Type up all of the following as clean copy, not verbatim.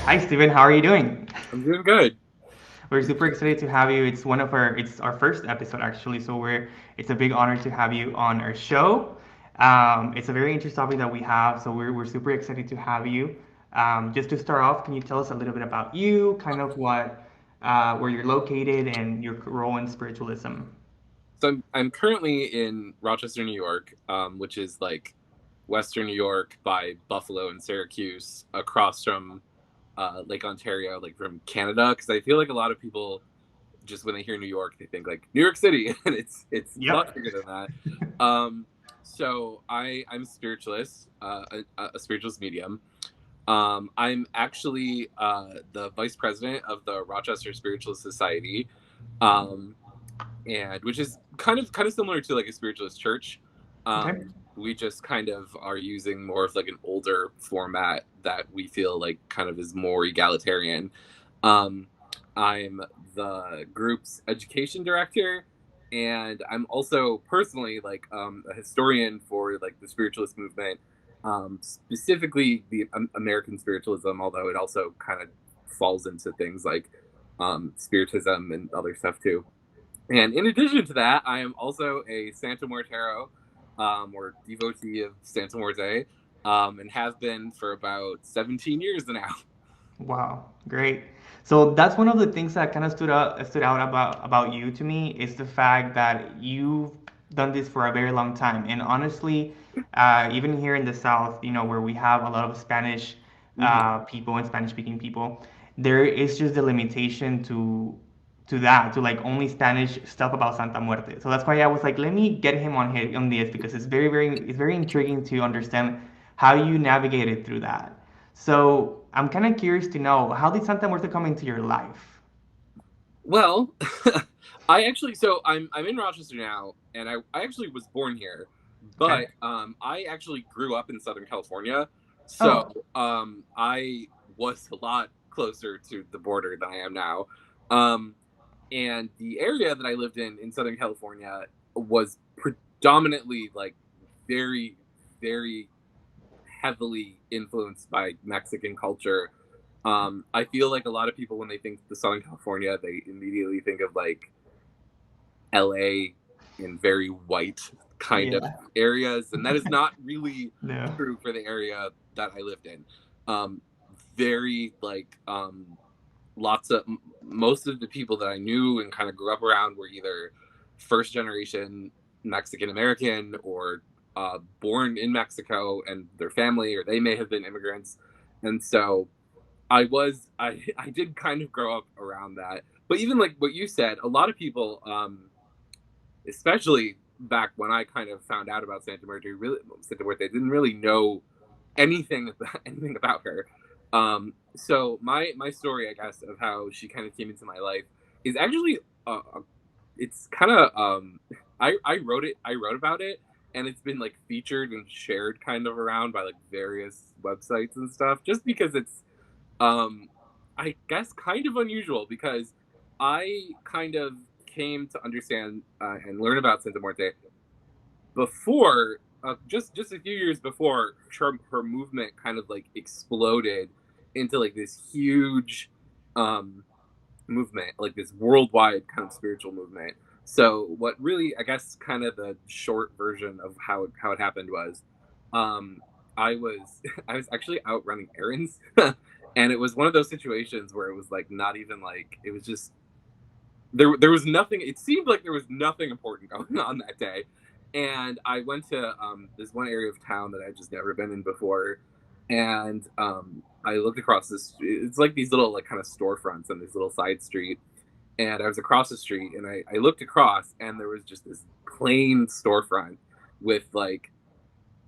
Hi, Steven. How are you doing? I'm doing good. We're super excited to have you. It's our first episode actually, so it's a big honor to have you on our show. It's a very interesting topic that we have, so we're super excited to have you. Just to start off, can you tell us a little bit about you, kind of where you're located, and your role in spiritualism? So I'm currently in Rochester, New York, which is like Western New York by Buffalo and Syracuse, across from Lake Ontario, like from Canada. Because I feel like a lot of people just when they hear New York, they think like New York City, and it's much Yep. bigger than that. Um, so I'm a spiritualist, a spiritualist medium. I'm actually the vice president of the Rochester Spiritualist Society. Um, and which is kind of similar to like a spiritualist church. Okay. We just kind of are using more of like an older format that we feel like kind of is more egalitarian. Um, I'm the group's education director, and I'm also personally like a historian for like the spiritualist movement, specifically the American spiritualism, although it also kind of falls into things like spiritism and other stuff too. And in addition to that, I am also a Santamuertero, or devotee of Santa Muerte, and have been for about 17 years now. Wow, great. So that's one of the things that kind of stood out about you to me is the fact that you've done this for a very long time. And honestly, even here in the South, where we have a lot of Spanish Mhm. people and Spanish-speaking people, there is just the limitation to that, to like only Spanish stuff about Santa Muerte. So that's why I was like, let me get him on this because it's very intriguing to understand how you navigated through that. So I'm kind of curious to know how did Santa Muerte come into your life? Well, I'm in Rochester now, and I actually was born here, Okay. but I actually grew up in Southern California, so Oh, I was a lot closer to the border than I am now. Um, and the area that I lived in Southern California was predominantly like very, very heavily influenced by Mexican culture. I feel like a lot of people when they think the Southern California, they immediately think of like LA in very white kind of yeah. areas, and that is not really No. true for the area that I lived in. Um, very like lots of most of the people that I knew and kind of grew up around were either first generation Mexican American or born in Mexico and their family, or they may have been immigrants. And so I did kind of grow up around that. But even like what you said, a lot of people, especially back when I kind of found out about Santa Muerte didn't really know anything about her. So my story, I guess, of how she kind of came into my life is actually it's kind of I wrote about it, and it's been like featured and shared kind of around by like various websites and stuff, just because it's um I guess kind of unusual because I kind of came to understand and learn about Santa Muerte before just a few years before her movement kind of like exploded into like this huge um movement, like this worldwide kind of spiritual movement. So what really, I guess, kind of the short version of how it happened was, um, I was I was actually out running errands, and it was one of those situations where it was like not even like it was just there was nothing. It seemed like there was nothing important going on that day, and I went to this one area of town that I'd just never been in before, and I looked across this. It's like these little like kind of storefronts on this little side street, and I was across the street, and I looked across, and there was just this plain storefront with like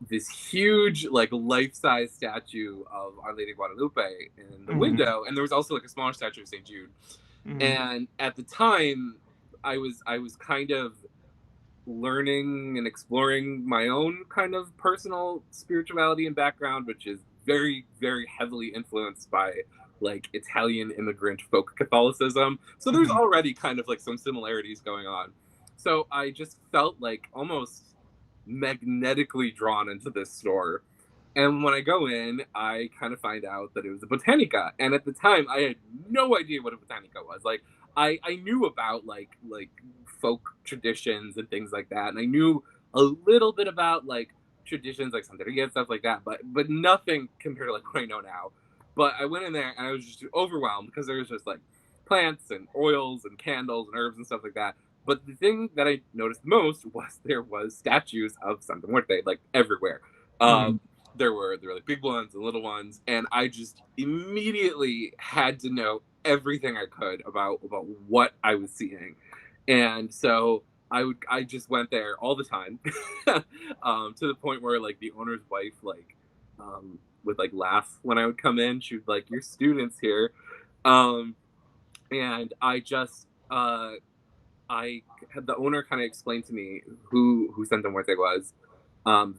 this huge like life-size statue of Our Lady of Guadalupe in the Mm-hmm. window, and there was also like a smaller statue of St. Jude. Mm-hmm. And at the time, I was kind of learning and exploring my own kind of personal spirituality and background, which is very, very heavily influenced by like Italian immigrant folk Catholicism. So there's Mm-hmm. already kind of like some similarities going on. So I just felt like almost magnetically drawn into this store. And when I go in, I kind of find out that it was a botanica. And at the time, I had no idea what a botanica was. Like, I knew about like folk traditions and things like that, and I knew a little bit about like traditions like Santeria and stuff like that, but nothing compared to like what I know now. But I went in there and I was just overwhelmed because there was just like plants and oils and candles and herbs and stuff like that. But the thing that I noticed most was there was statues of Santa Muerte like everywhere. Mhm. There were like big ones and little ones, and I just immediately had to know everything I could about what I was seeing, and so I just went there all the time, to the point where like the owner's wife would like laugh when I would come in. She would like, "Your students here," um, and I had the owner kind of explain to me who Santa Muerte was,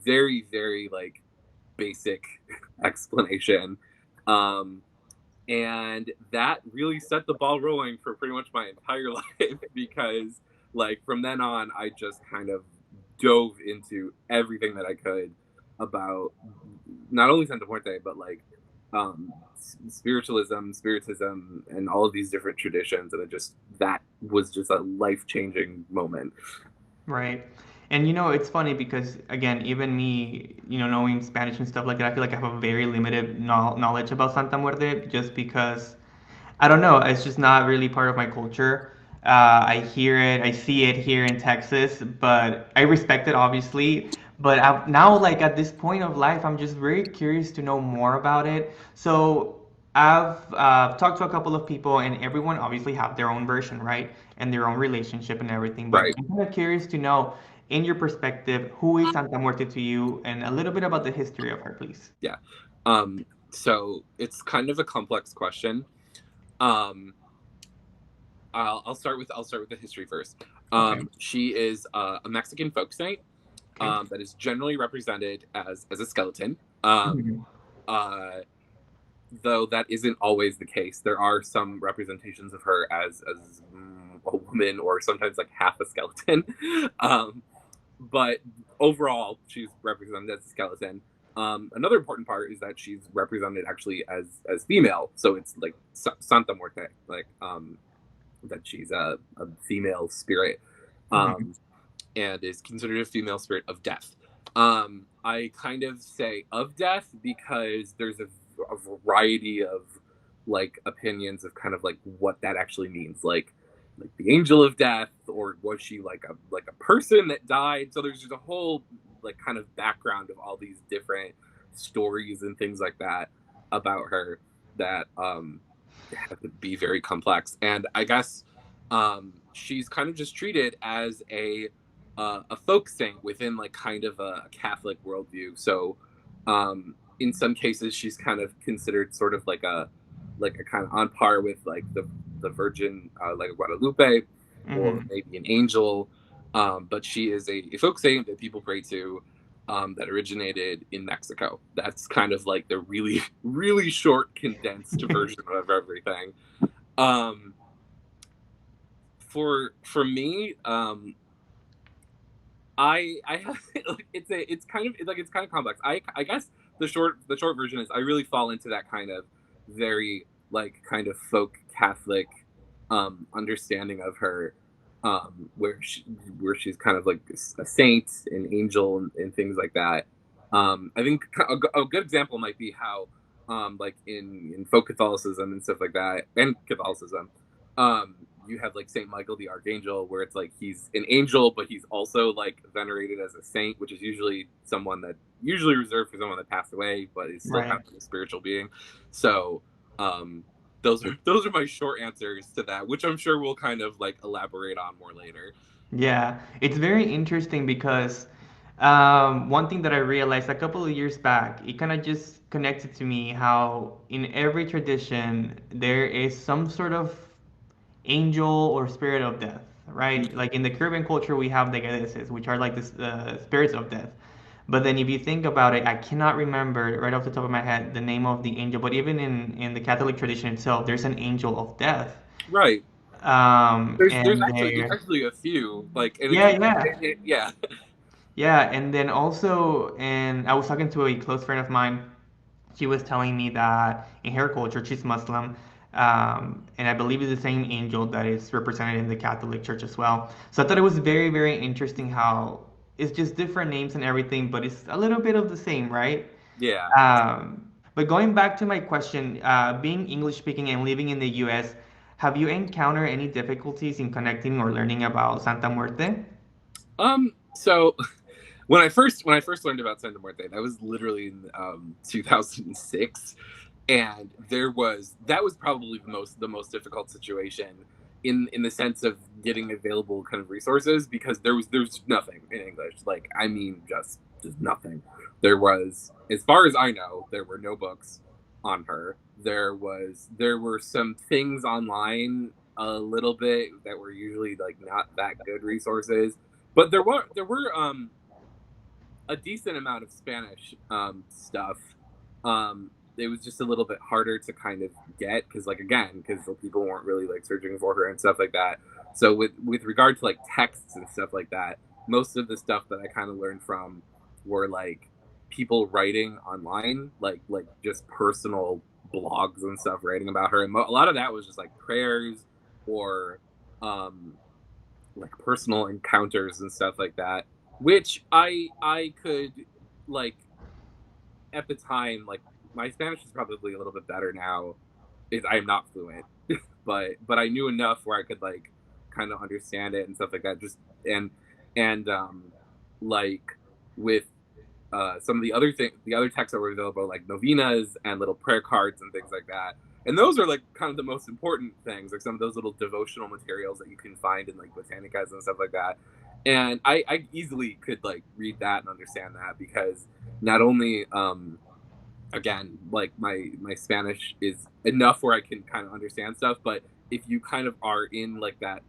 very very like basic explanation. Um, and that really set the ball rolling for pretty much my entire life because, like, from then on, I just kind of dove into everything that I could about not only Santa Muerte, but like spiritualism, spiritism, and all of these different traditions. And that was just a life changing moment. Right. And it's funny because again, even me, knowing Spanish and stuff like that, I feel like I have a very limited knowledge about Santa Muerte just because I don't know. It's just not really part of my culture. I hear it, I see it here in Texas, but I respect it obviously. But now, like at this point of life, I'm just very curious to know more about it. So I've talked to a couple of people, and everyone obviously have their own version, right? And their own relationship and everything. But Right. I'm kind of curious to know, in your perspective, who is Santa Muerte to you, and a little bit about the history of her, please. Yeah. So it's kind of a complex question. Um, I'll start with the history first. Okay. She is a Mexican folk saint, Okay. that is generally represented as a skeleton. Mhm. Uh, though that isn't always the case. There are some representations of her as a woman or sometimes like half a skeleton. um, but overall, she's represented as a skeleton. Another important part is that she's represented actually as female, so it's like Santa Muerte, like that she's a female spirit, Mhm. um, and is considered a female spirit of death. I kind of say of death because there's a variety of like opinions of kind of like what that actually means, like the angel of death, or was she like a person that died? So there's just a whole like kind of background of all these different stories and things like that about her that have to be very complex. And I guess she's kind of just treated as a folk saint within like kind of a Catholic worldview. So in some cases, she's kind of considered sort of like a kind of on par with like the Virgin, like Guadalupe, or Mhm. maybe an angel. But she is a folk saint that people pray to, that originated in Mexico. That's kind of like the really, really short, condensed version of everything. Um, for me, I have like it's kind of complex. I guess the short version is I really fall into that kind of very like kind of folk Catholic understanding of her, where she's kind of like a saint, an angel, and things like that. I think a good example might be how like in folk Catholicism and stuff like that, and Catholicism, you have like Saint Michael the Archangel, where it's like he's an angel, but he's also like venerated as a saint, which is usually someone that usually reserved for someone that passed away, but is still kind Right. of a spiritual being. So um, those are my short answers to that, which I'm sure we'll kind of like elaborate on more later. Yeah, it's very interesting because one thing that I realized a couple of years back, it kind of just connected to me how in every tradition there is some sort of angel or spirit of death, right? Like in the Caribbean culture, we have the goddesses, which are like the spirits of death. But then if you think about it, I cannot remember right off the top of my head the name of the angel, but even in the Catholic tradition itself, there's an angel of death. Right. There's And there's actually a few like, and yeah, yeah. yeah. Yeah, and then also, and I was talking to a close friend of mine. She was telling me that in her culture, she's Muslim, and I believe it's the same angel that is represented in the Catholic Church as well. So I thought it was very, very interesting how it's just different names and everything, but it's a little bit of the same, right? Yeah. But going back to my question, being English speaking and living in the US, have you encountered any difficulties in connecting or learning about Santa Muerte? So when I first learned about Santa Muerte, that was literally in 2006, and that was probably the most difficult situation in the sense of getting available kind of resources, because there's nothing in English. Like, I mean, just nothing. There was, as far as I know, there were no books on her. There were some things online a little bit that were usually like not that good resources, but there were a decent amount of Spanish stuff. It was just a little bit harder to kind of get, because, like, again, because people weren't really like searching for her and stuff like that. So with regard to like texts and stuff like that, most of the stuff that I kind of learned from were like people writing online, like just personal blogs and stuff writing about her, and a lot of that was just like prayers or um like personal encounters and stuff like that, which I could, like, at the time, like, my Spanish is probably a little bit better now. I am not fluent, but I knew enough where I could like kind of understand it and stuff like that. Just and like with some of the other texts that were available, like novenas and little prayer cards and things like that. And those are like kind of the most important things, like some of those little devotional materials that you can find in like botanicas and stuff like that. And I easily could like read that and understand that, because not only again, like my Spanish is enough where I can kind of understand stuff, but if you kind of are in like that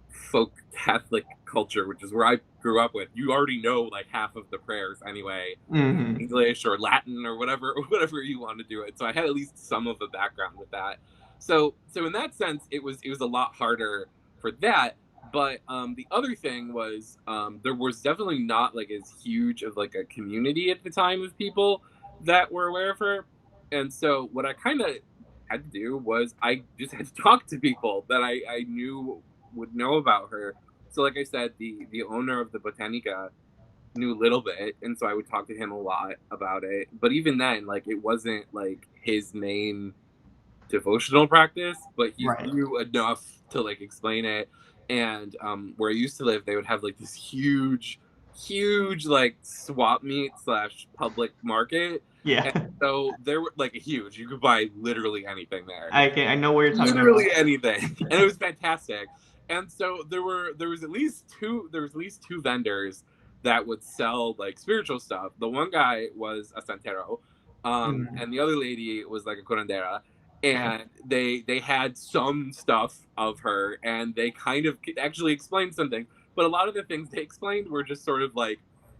folk Catholic culture, which is where I grew up with, you already know like half of the prayers anyway, Hmm. English or Latin or whatever or whatever you want to do it. So I had at least some of the background with that. So in that sense, it was a lot harder for that. But the other thing was, there was definitely not like as huge of like a community at the time of people that were aware of her. And so what I kind of had to do was I just had to talk to people that I knew would know about her. So like I said, the owner of the Botanica knew a little bit, and so I would talk to him a lot about it. But even then, like, it wasn't like his main devotional practice, but he Right. knew enough to like explain it. And where I used to live, they would have like this huge like swap meet slash public market. Yeah. And so there were like a huge, you could buy literally anything there, I know what you're talking literally about. anything, and it was fantastic. And so there was at least two vendors that would sell like spiritual stuff. The one guy was a santero, Mhm. and the other lady was like a curandera, Okay. and they had some stuff of her, and they kind of actually explained something. But a lot of the things they explained were just sort of like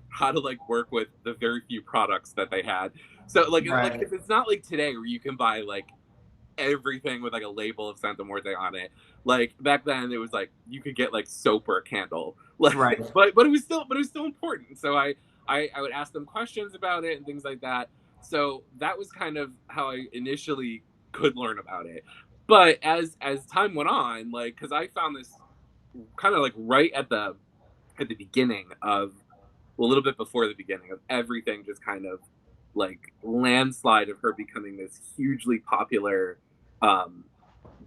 how to like work with the very few products that they had. So like Right. if it's not like today where you can buy like everything with like a label of Santa Muerte on it. Like back then, it was like you could get like soap or a candle, like, Right. but it was still important. So I would ask them questions about it and things like that. So that was kind of how I initially could learn about it. But as time went on, like, because I found this kind of like right at the beginning of, well, a little bit before the beginning of everything, just kind of like landslide of her becoming this hugely popular um,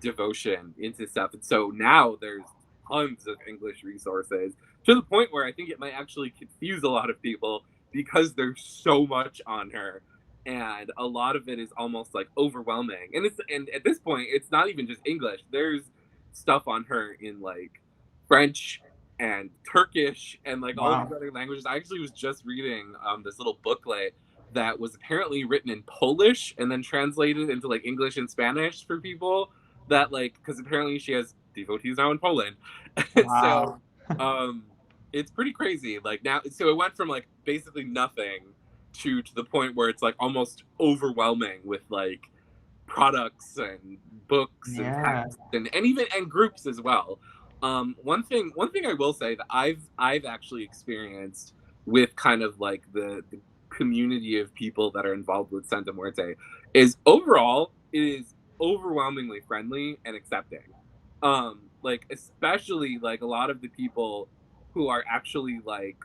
devotion into stuff. And so now there's tons of English resources, to the point where I think it might actually confuse a lot of people, because there's so much on her. And a lot of it is almost like overwhelming. And at this point, it's not even just English. There's stuff on her in like French and Turkish and like all these Wow. other languages. I actually was just reading this little booklet that was apparently written in Polish and then translated into like English and Spanish for people that, like, because apparently she has devotees now in Poland. So Wow. um it's pretty crazy. Like, now, so it went from like basically nothing to the point where it's like almost overwhelming with like products and books and Yeah. texts and even and groups as well. One thing I will say that I've actually experienced with kind of like the community of people that are involved with Santa Muerte is overall it is overwhelmingly friendly and accepting. Like especially like a lot of the people who are actually like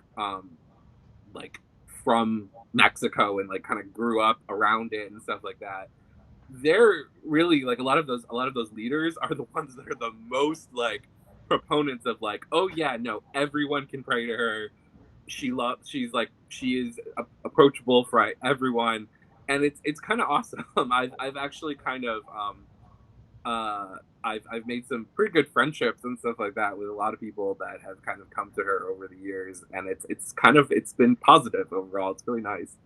from Mexico and like kind of grew up around it and stuff like that. They're really like a lot of those leaders are the ones that are the most like proponents of like, oh yeah, no, everyone can pray to her. She's like she is approachable for everyone, and it's kind of awesome. I've actually kind of uh I've made some pretty good friendships and stuff like that with a lot of people that have kind of come to her over the years, and it's been positive overall. It's really nice.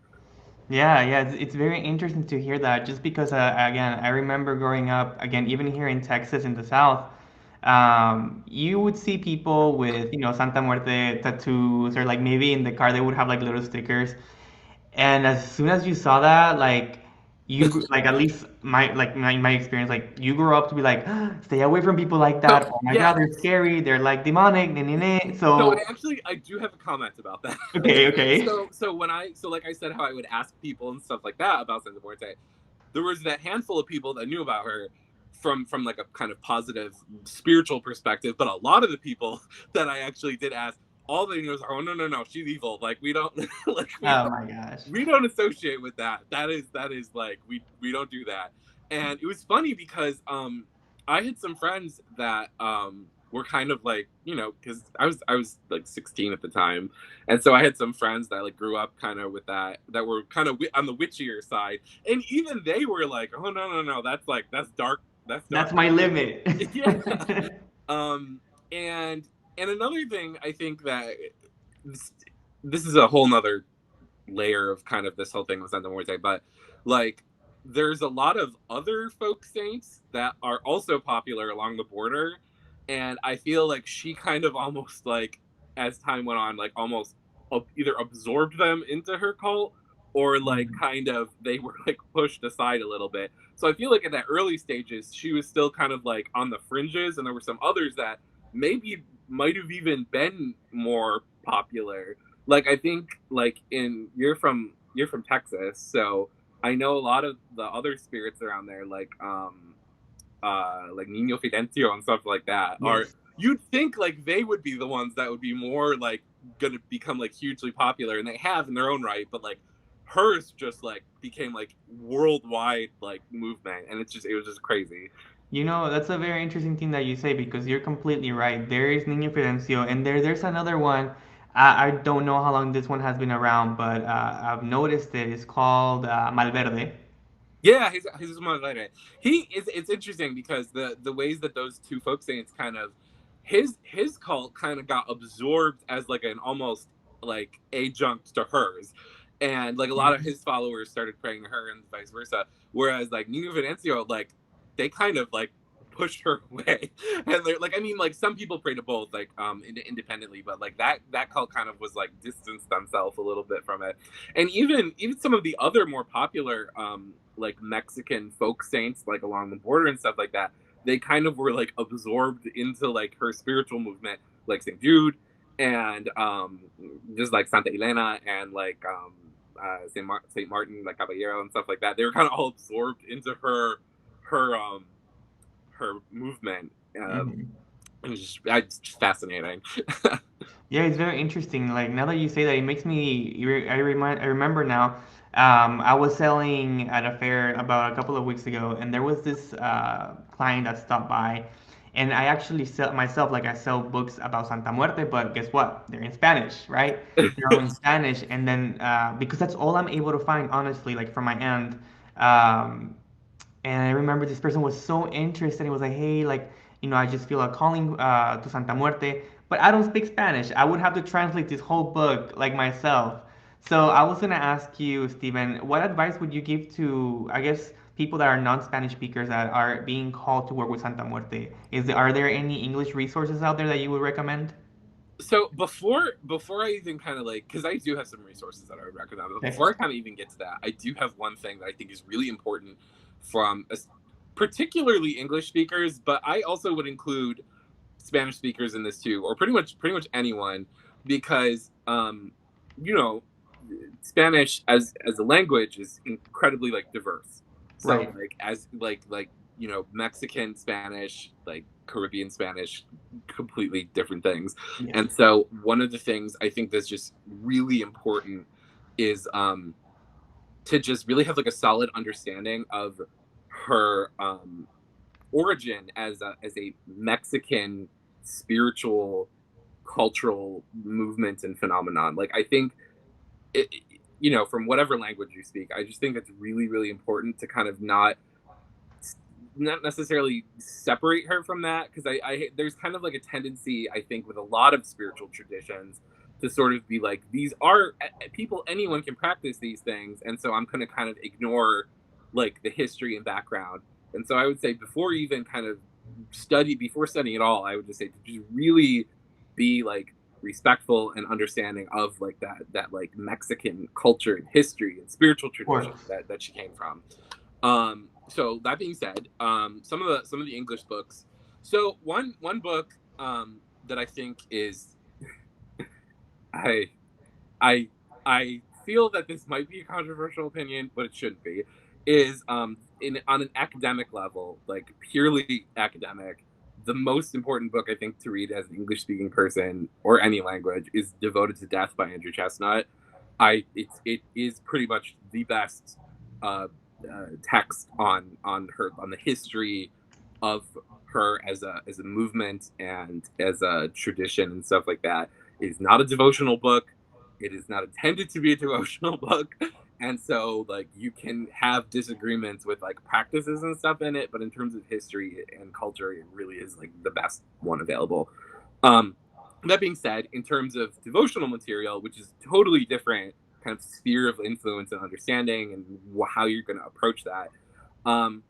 Yeah, yeah, it's very interesting to hear that just because, again, I remember growing up, again, even here in Texas in the South, you would see people with, Santa Muerte tattoos, or like maybe in the car they would have like little stickers. And as soon as you saw that, like, like at least my experience, like you grow up to be like, stay away from people like So that. Oh my yeah, God, they're scary. They're like demonic. Nah, nah, nah. so So, I do have a comment about that. okay, okay. So like I said, how I would ask people and stuff like that about Santa Muerte, there was that handful of people that knew about her from like a kind of positive spiritual perspective, but a lot of the people that I actually did ask, all they knew was, oh no, she's evil. Like we don't like Oh my gosh. we don't associate with that. That is like we don't do that. And it was funny because I had some friends that were kind of like, because I was like 16 at the time, and so I had some friends that like grew up kind of with that were kind of on the witchier side, and even they were like, oh no, that's dark, that's That's dark my magic. limit. Yeah. um and another thing I think that this, this is a whole nother layer of kind of this whole thing with Santa Muerte, but like there's a lot of other folk saints that are also popular along the border, and I feel like she kind of almost like as time went on, like almost either absorbed them into her cult or like Mhm. kind of they were like pushed aside a little bit. So I feel like in that early stages, she was still kind of like on the fringes, and there were some others that maybe might have even been more popular. Like I think like in you're from Texas, so I know a lot of the other spirits around there, like Nino Fidencio and stuff like that, are Yes. you'd think like they would be the ones that would be more like gonna become like hugely popular, and they have in their own right, but like hers just like became like worldwide like movement, and it was just crazy. That's a very interesting thing that you say because you're completely right. There is Niño Fidencio, and there's another one. I don't know how long this one has been around, but I've noticed it. It's called Malverde. Yeah, he's Monterrey. It's interesting because the ways that those two folk saints kind of his cult kind of got absorbed as like an almost like adjunct to hers, and like a lot of Mhm. his followers started praying to her and vice versa. Whereas like Nino Venancio, like they kind of like pushed her away, and they're like, I mean, like some people pray to both, like independently, but like that cult kind of was like distanced themselves a little bit from it, and even some of the other more popular like Mexican folk saints like along the border and stuff like that, they kind of were like absorbed into like her spiritual movement, like St. Jude and just like Santa Elena and like Saint Martin like Caballero and stuff like that. They were kind of all absorbed into her her movement. Mhm. It's just fascinating. Yeah, it's very interesting. Like now that you say that, it makes me. I remember now. I was selling at a fair about a couple of weeks ago, and there was this client that stopped by, and I actually sell myself like I sell books about Santa Muerte, but guess what? They're in Spanish, right? They're all in Spanish, and then because that's all I'm able to find, honestly, like from my end. Um, and I remember this person was so interested. He was like, "Hey, like, I just feel a calling to Santa Muerte, but I don't speak Spanish. I would have to translate this whole book like myself." So I was gonna ask you, Stephen, what advice would you give to, I guess, people that are non-Spanish speakers that are being called to work with Santa Muerte? Are there any English resources out there that you would recommend? So before I even kind of like, because I do have some resources that I would recommend, but Okay. before I kind of even get to that, I do have one thing that I think is really important from particularly English speakers, but I also would include Spanish speakers in this too, or pretty much anyone, because you know, Spanish as a language is incredibly like diverse. So Right. like as like you know, Mexican Spanish, like Caribbean Spanish, completely different things. Yes. And so one of the things I think that's just really important is to just really have like a solid understanding of her origin as a Mexican spiritual cultural movement and phenomenon. Like I think it, you know, from whatever language you speak, I just think it's really really important to kind of not necessarily separate her from that, because I there's kind of like a tendency I think with a lot of spiritual traditions to sort of be like, these are people, anyone can practice these things, and so I'm going to kind of ignore like the history and background. And so I would say before even kind of before studying at all, I would just say to just really be like respectful and understanding of like that like Mexican culture and history and spiritual Of tradition course. that she came from. So that being said, some of the English books. So one book that I think is I I I feel that this might be a controversial opinion, but it shouldn't be. Is in on an academic level, like purely academic, the most important book I think to read as an English speaking person or any language is Devoted to Death by Andrew Chestnut. It is pretty much the best uh, text on the history of her as a movement and as a tradition and stuff like that. It is not a devotional book. It is not intended to be a devotional book. And so like you can have disagreements with like practices and stuff in it, but in terms of history and culture, it really is like the best one available. Um, that being said, in terms of devotional material, which is totally different kind of sphere of influence and understanding and how you're going to approach that, um,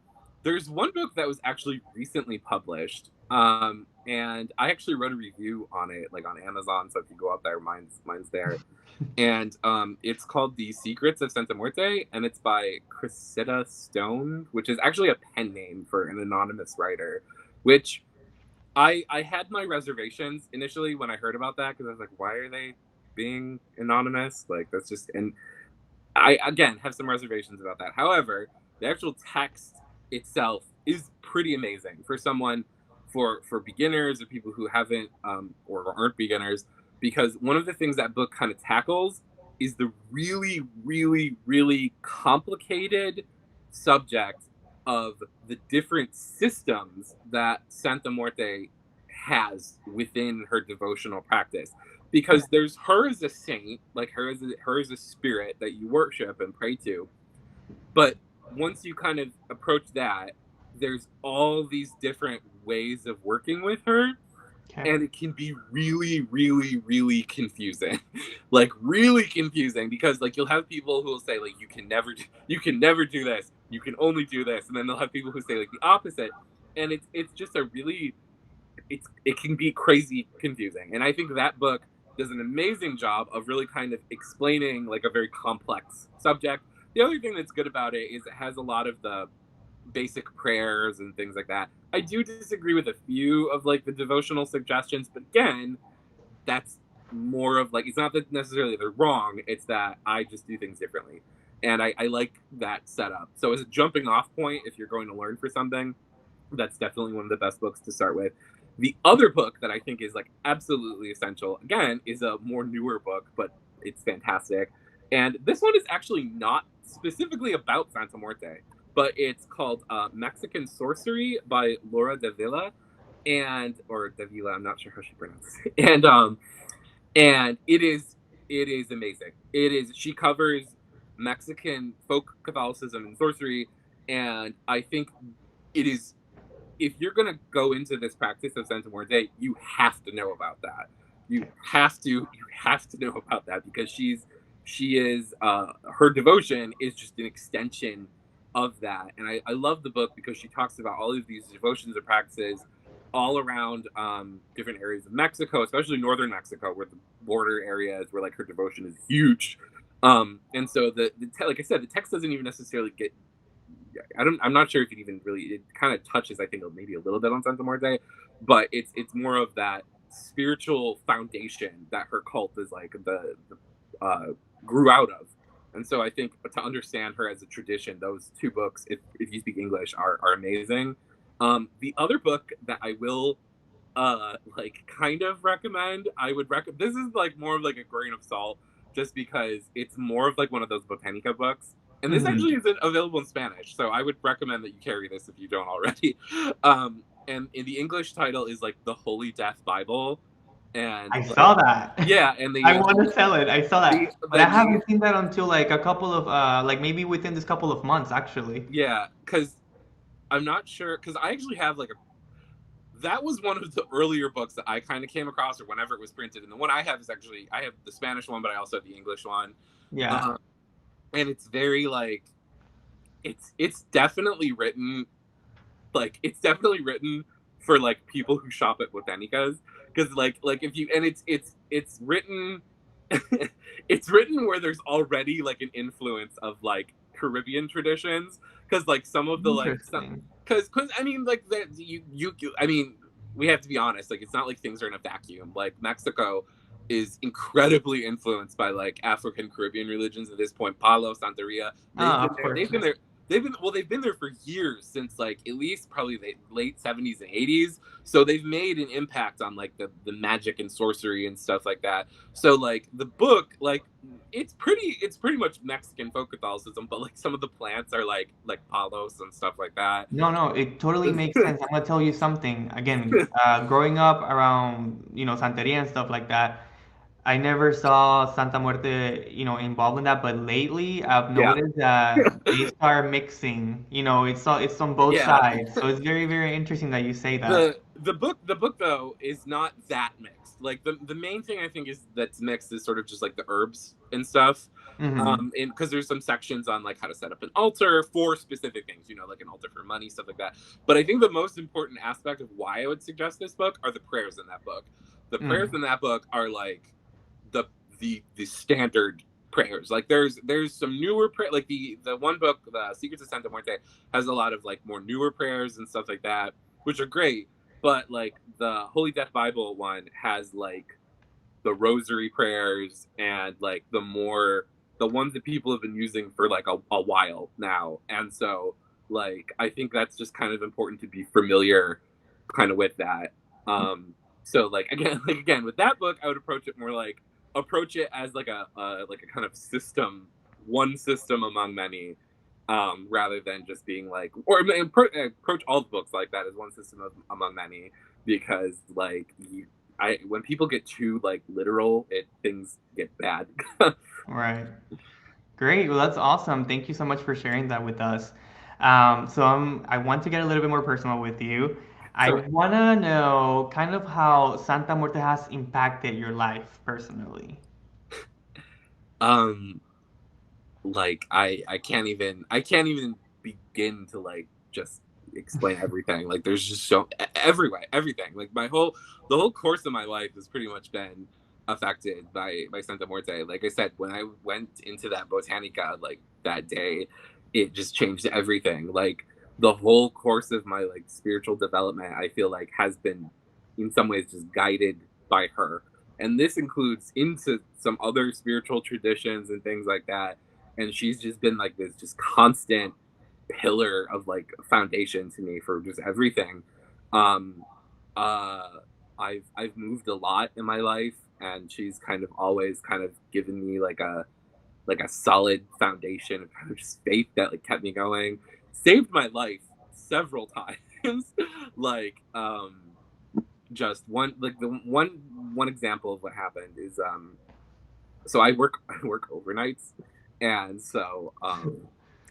there's one book that was actually recently published, and I actually wrote a review on it, like on Amazon. So if you go out there, mine's there, and it's called The Secrets of Santa Muerte, and it's by Cressida Stone, which is actually a pen name for an anonymous writer, which I had my reservations initially when I heard about that, because I was like, why are they being anonymous? Like that's just, and I again have some reservations about that. However, the actual text itself is pretty amazing for someone for beginners or people who haven't or aren't beginners, because one of the things that book kind of tackles is the really really really complicated subject of the different systems that Santa Muerte has within her devotional practice, because there's her as a saint, like her as a spirit that you worship and pray to. But once you kind of approach that, there's all these different ways of working with her, Okay. and it can be really, really, really confusing, like really confusing, because like you'll have people who will say like you can never do this, you can only do this, and then they'll have people who say like the opposite, and it's just a really it can be crazy confusing. And I think that book does an amazing job of really kind of explaining like a very complex subject. The other thing that's good about it is it has a lot of the basic prayers and things like that. I do disagree with a few of like the devotional suggestions, but again, that's more of like, it's not that necessarily they're wrong, it's that I just do things differently. And I like that setup. So as a jumping off point, if you're going to learn for something, that's definitely one of the best books to start with. The other book that I think is like absolutely essential, again, is a more newer book, but it's fantastic. And this one is actually not specifically about Santa Muerte, but it's called Mexican Sorcery by Laura Davila, and or Davila, I'm not sure how she pronounces it. And it is amazing. It is, she covers Mexican folk Catholicism and sorcery, and I think it is, if you're going to go into this practice of Santa Muerte, you have to know about that. Okay. You have to know about that, because she is her devotion is just an extension of that. And I love the book because she talks about all of these devotions and practices all around different areas of Mexico, especially northern Mexico, where the border areas where like her devotion is huge. And so like I said, the text doesn't even necessarily get, I'm not sure if it even really, it kind of touches, I think, maybe a little bit on Santa Muerte, but it's more of that spiritual foundation that her cult is like the grew out of. And so I think to understand her as a tradition, those two books, if you speak English, are amazing. The other book that I will like kind of recommend, I would recommend, this is like more of like a grain of salt, just because it's more of like one of those botanica books, and this Hmm. actually isn't available in Spanish, so I would recommend that you carry this if you don't already. And in the English title is like the Holy Death Bible, and I like, saw that. yeah, and I want to sell it. I saw the that, but the I name, haven't seen that until like a couple of like maybe within this couple of months actually. yeah, because I'm not sure, because I actually have like a, that was one of the earlier books that I kind of came across, or whenever it was printed. And the one I have is actually, I have the Spanish one, but I also have the English one. Yeah. Uh, and it's very like, it's definitely written, like it's definitely written for like people who shop at botanicas, because like if you, and it's written it's written where there's already like an influence of like Caribbean traditions, because like some of the like some, Interesting. because I mean like that you I mean, we have to be honest, like it's not like things are in a vacuum. Like Mexico is incredibly influenced by like African Caribbean religions at this point. Palo, Santeria, they've been Of there. course. They've been there for years, since like at least probably the late 70s and 80s. So they've made an impact on like the magic and sorcery and stuff like that. So like the book, like it's pretty much Mexican folk Catholicism, but like some of the plants are like palos and stuff like that. No, no, it totally makes sense. I'm gonna tell you something. Again, growing up around, Santeria and stuff like that, I never saw Santa Muerte, involved in that. But lately, I've Yeah. noticed that they start mixing. It's on both Yeah. sides. So it's very, very interesting that you say that. The book though is not that mixed. Like the main thing I think is that's mixed is sort of just like the herbs and stuff. Hmm. And because there's some sections on like how to set up an altar for specific things, like an altar for money, stuff like that. But I think the most important aspect of why I would suggest this book are the prayers in that book. The prayers Mm. in that book are like the the standard prayers. Like there's some newer prayer, like the one book, the Secrets of Santa Muerte, has a lot of like more newer prayers and stuff like that, which are great. But like the Holy Death Bible one has like the rosary prayers, and like the ones that people have been using for like a while now. And so like I think that's just kind of important to be familiar kind of with that. So like again, like again with that book, I would approach it as like a kind of system, one system among many, rather than just being like, or approach all the books like that as one system among many, because like when people get too like literal, things get bad. Right. Great. Well, that's awesome. Thank you so much for sharing that with us. I want to get a little bit more personal with you. I So want to know kind of how Santa Muerte has impacted your life personally. um like I can't even begin to like just explain everything. Like there's just so everything. Like the whole course of my life has pretty much been affected by Santa Muerte. Like I said, when I went into that botanica like that day, it just changed everything. Like the whole course of my like spiritual development, I feel like has been in some ways just guided by her. And this includes into some other spiritual traditions and things like that. And she's just been like this just constant pillar of like foundation to me for just everything. Um uh I've moved a lot in my life, and she's kind of always kind of given me like a solid foundation of kind of just faith that like kept me going. Saved my life several times. like just one like the one example of what happened is so I work overnights, and so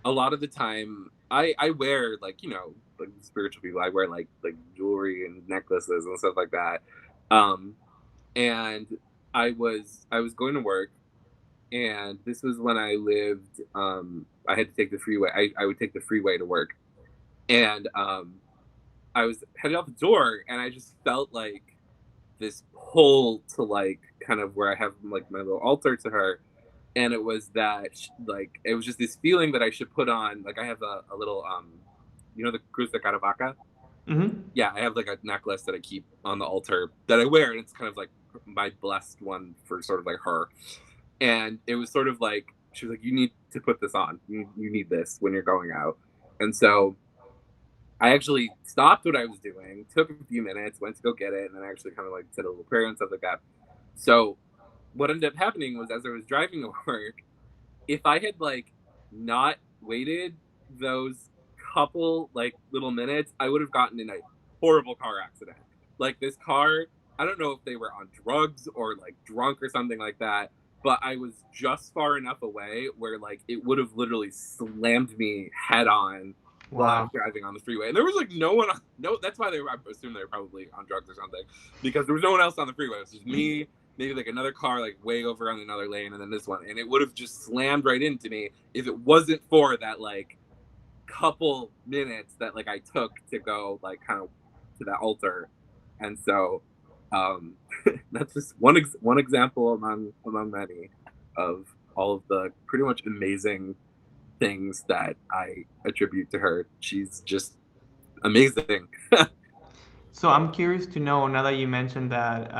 a lot of the time I wear like like spiritual people, I wear like jewelry and necklaces and stuff like that. um and I was going to work, and this was when I lived, I had to take the freeway. I would take the freeway to work, and I was headed out the door, and I just felt like this pull to like kind of where I have like my little altar to her. And it was that like it was just this feeling that I should put on, like I have a little the Cruz de Caravaca. Hmm. Yeah, I have like a necklace that I keep on the altar that I wear, and it's kind of like my blessed one for sort of like her. And it was sort of like, she was like, you need to put this on. You need this when you're going out. And so I actually stopped what I was doing, took a few minutes, went to go get it, and then I actually kind of like said a little prayer and stuff like that. So what ended up happening was, as I was driving to work, if I had like not waited those couple like little minutes, I would have gotten in a horrible car accident. Like this car, I don't know if they were on drugs or like drunk or something like that, but I was just far enough away where like it would have literally slammed me head on while I was Wow. driving on the freeway. And there was like no one, no, that's why I assume they were probably on drugs or something, because there was no one else on the freeway. It was just me, maybe like another car like way over on another lane, and then this one, and it would have just slammed right into me if it wasn't for that like couple minutes that like I took to go like kind of to that altar. And so um that's just one example among many of all of the pretty much amazing things that I attribute to her. She's just amazing. So I'm curious to know, now that you mentioned that,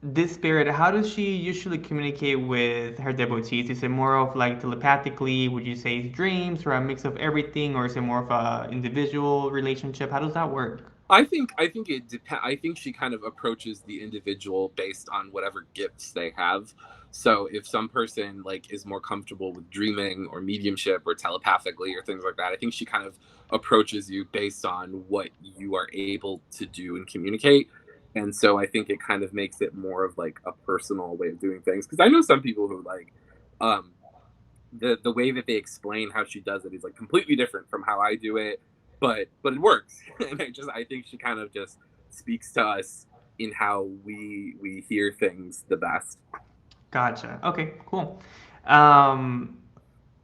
this spirit, how does she usually communicate with her devotees? Is it more of like telepathically? Would you say it's dreams or a mix of everything, or is it more of a individual relationship? How does that work? I think it depends. I think she kind of approaches the individual based on whatever gifts they have. So if some person like is more comfortable with dreaming or mediumship or telepathically or things like that, I think she kind of approaches you based on what you are able to do and communicate. And so I think it kind of makes it more of like a personal way of doing things. Because I know some people who like um the way that they explain how she does it is like completely different from how I do it, but it works. And I think she kind of just speaks to us in how we hear things the best. Gotcha. Okay, cool. Um,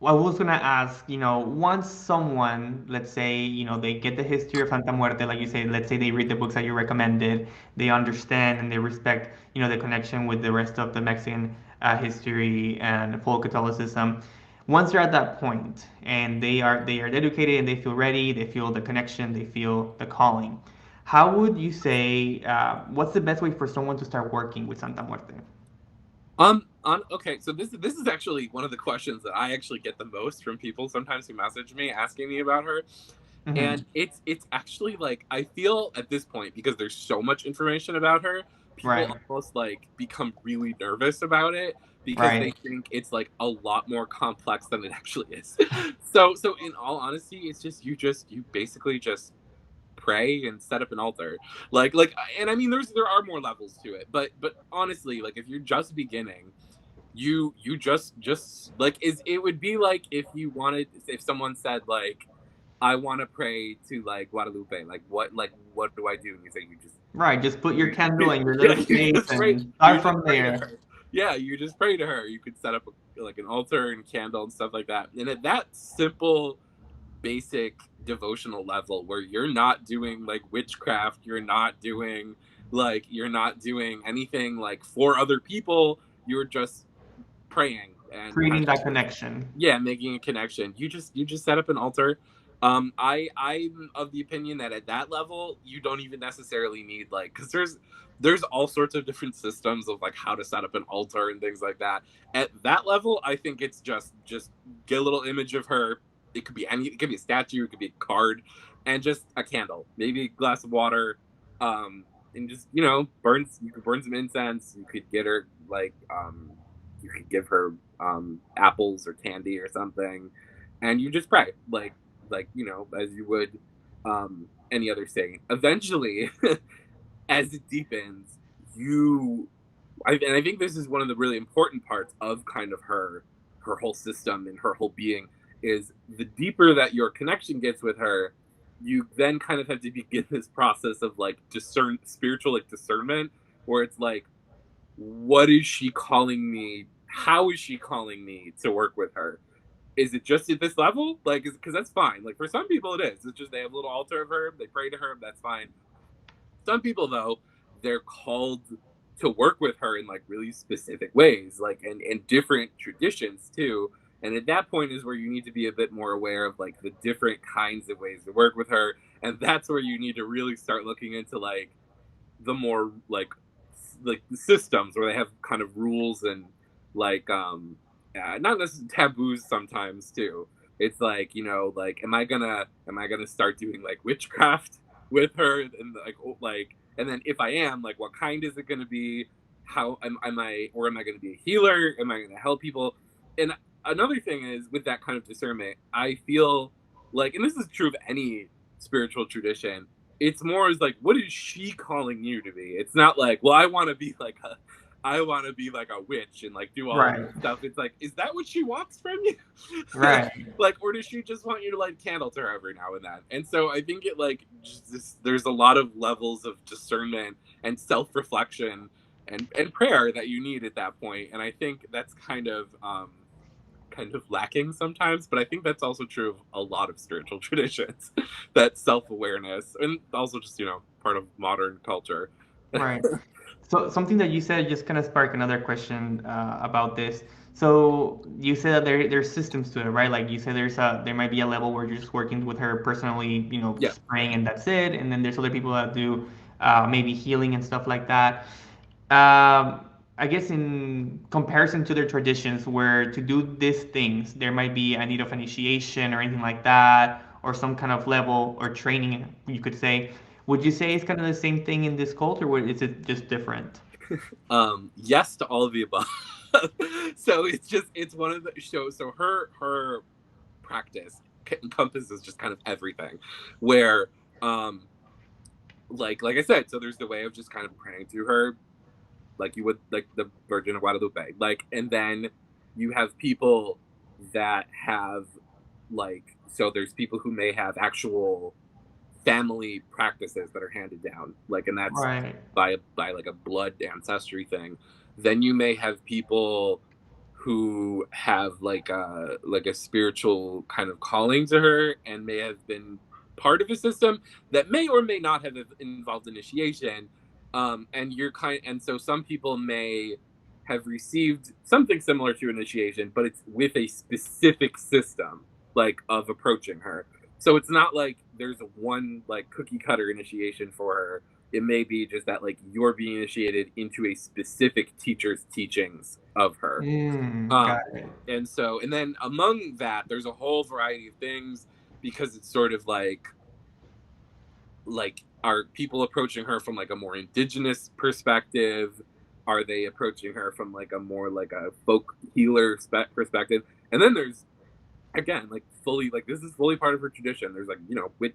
well, I was gonna ask, once someone, let's say, they get the history of Santa Muerte, like you say, let's say they read the books that you recommended, they understand and they respect, the connection with the rest of the Mexican history and full Catholicism. Once they're at that point and they are educated and they feel ready, they feel the connection, they feel the calling. How would you say, what's the best way for someone to start working with Santa Muerte? On okay, so this is actually one of the questions that I actually get the most from people sometimes who message me asking me about her. Hmm. And it's actually like I feel at this point, because there's so much information about her, people Right, almost like become really nervous about it because they right. think it's like a lot more complex than it actually is. So in all honesty, it's just you basically just pray and set up an altar. Like and I mean there are more levels to it, but honestly, like if you're just beginning, you just like is it would be like if someone said like I want to pray to like Guadalupe. Like what do I do? And you say Right, just put your candle in your yeah, little you space just pray. and You start just from pray to there. her. Yeah, you just pray to her. You could set up like an altar and candle and stuff like that. And at that simple, basic devotional level, where you're not doing like witchcraft, you're not doing anything like for other people. You're just praying and kind Creating of that connection. yeah, making a connection. You just set up an altar. I'm of the opinion that at that level you don't even necessarily need like, because there's all sorts of different systems of like how to set up an altar and things like that. At that level, I think it's just get a little image of her. It could be any, it could be a statue, it could be a card, and just a candle, maybe a glass of water, and just you could burn some incense. You could get her like you could give her apples or candy or something, and you just pray like as you would any other saint. Eventually, as it deepens, and I think this is one of the really important parts of kind of her whole system and her whole being, is the deeper that your connection gets with her, you then kind of have to begin this process of like spiritual like discernment, where it's like, what is she calling me? How is she calling me to work with her? Is it just at this level? Like, because that's fine. Like for some people, it is. It's just they have a little altar of her, they pray to her. That's fine. Some people, though, they're called to work with her in like really specific ways, like and different traditions too. And at that point is where you need to be a bit more aware of like the different kinds of ways to work with her, and that's where you need to really start looking into like the more like the systems where they have kind of rules like not necessarily taboos sometimes too. It's like, like am I gonna start doing like witchcraft with her, and like and then if I am, like what kind is it gonna be? How am I, or am I gonna be a healer? Am I gonna help people? And another thing is, with that kind of discernment, I feel like, and this is true of any spiritual tradition, it's more as like, what is she calling you to be? It's not like, well, I want to be like a witch and like do all of Right. this stuff. It's like, is that what she wants from you? Right. Like, or does she just want you to light a candle to her every now and then? And so I think it like there's a lot of levels of discernment and self-reflection and prayer that you need at that point. And I think that's kind of lacking sometimes, but I think that's also true of a lot of spiritual traditions. That self-awareness, and also just part of modern culture. Right. So something that you said just kind of sparked another question about this. So you said that there's systems to it, right? Like you said, there might be a level where you're just working with her personally, Yeah. spraying and that's it. And then there's other people that do maybe healing and stuff like that. I guess in comparison to their traditions, where to do these things, there might be a need of initiation or anything like that, or some kind of level or training, you could say. Would you say it's kind of the same thing in this cult, or is it just different? Yes to all of the above. So it's one of the shows. So her practice encompasses just kind of everything, where like I said, so there's the way of just kind of praying to her like you would like the Virgin of Guadalupe. Like, and then you have people that have so there's people who may have actual family practices that are handed down, like, and that's Right. by like a blood ancestry thing. Then you may have people who have like a spiritual kind of calling to her, and may have been part of a system that may or may not have involved initiation. And so some people may have received something similar to initiation, but it's with a specific system like of approaching her. So it's not like there's one like cookie cutter initiation for her. It may be just that like you're being initiated into a specific teacher's teachings of her. Got um it. and then among that there's a whole variety of things, because it's sort of like are people approaching her from like a more indigenous perspective? Are they approaching her from like a more like a folk healer perspective? And then there's, again, like fully, like this is fully part of her tradition. There's like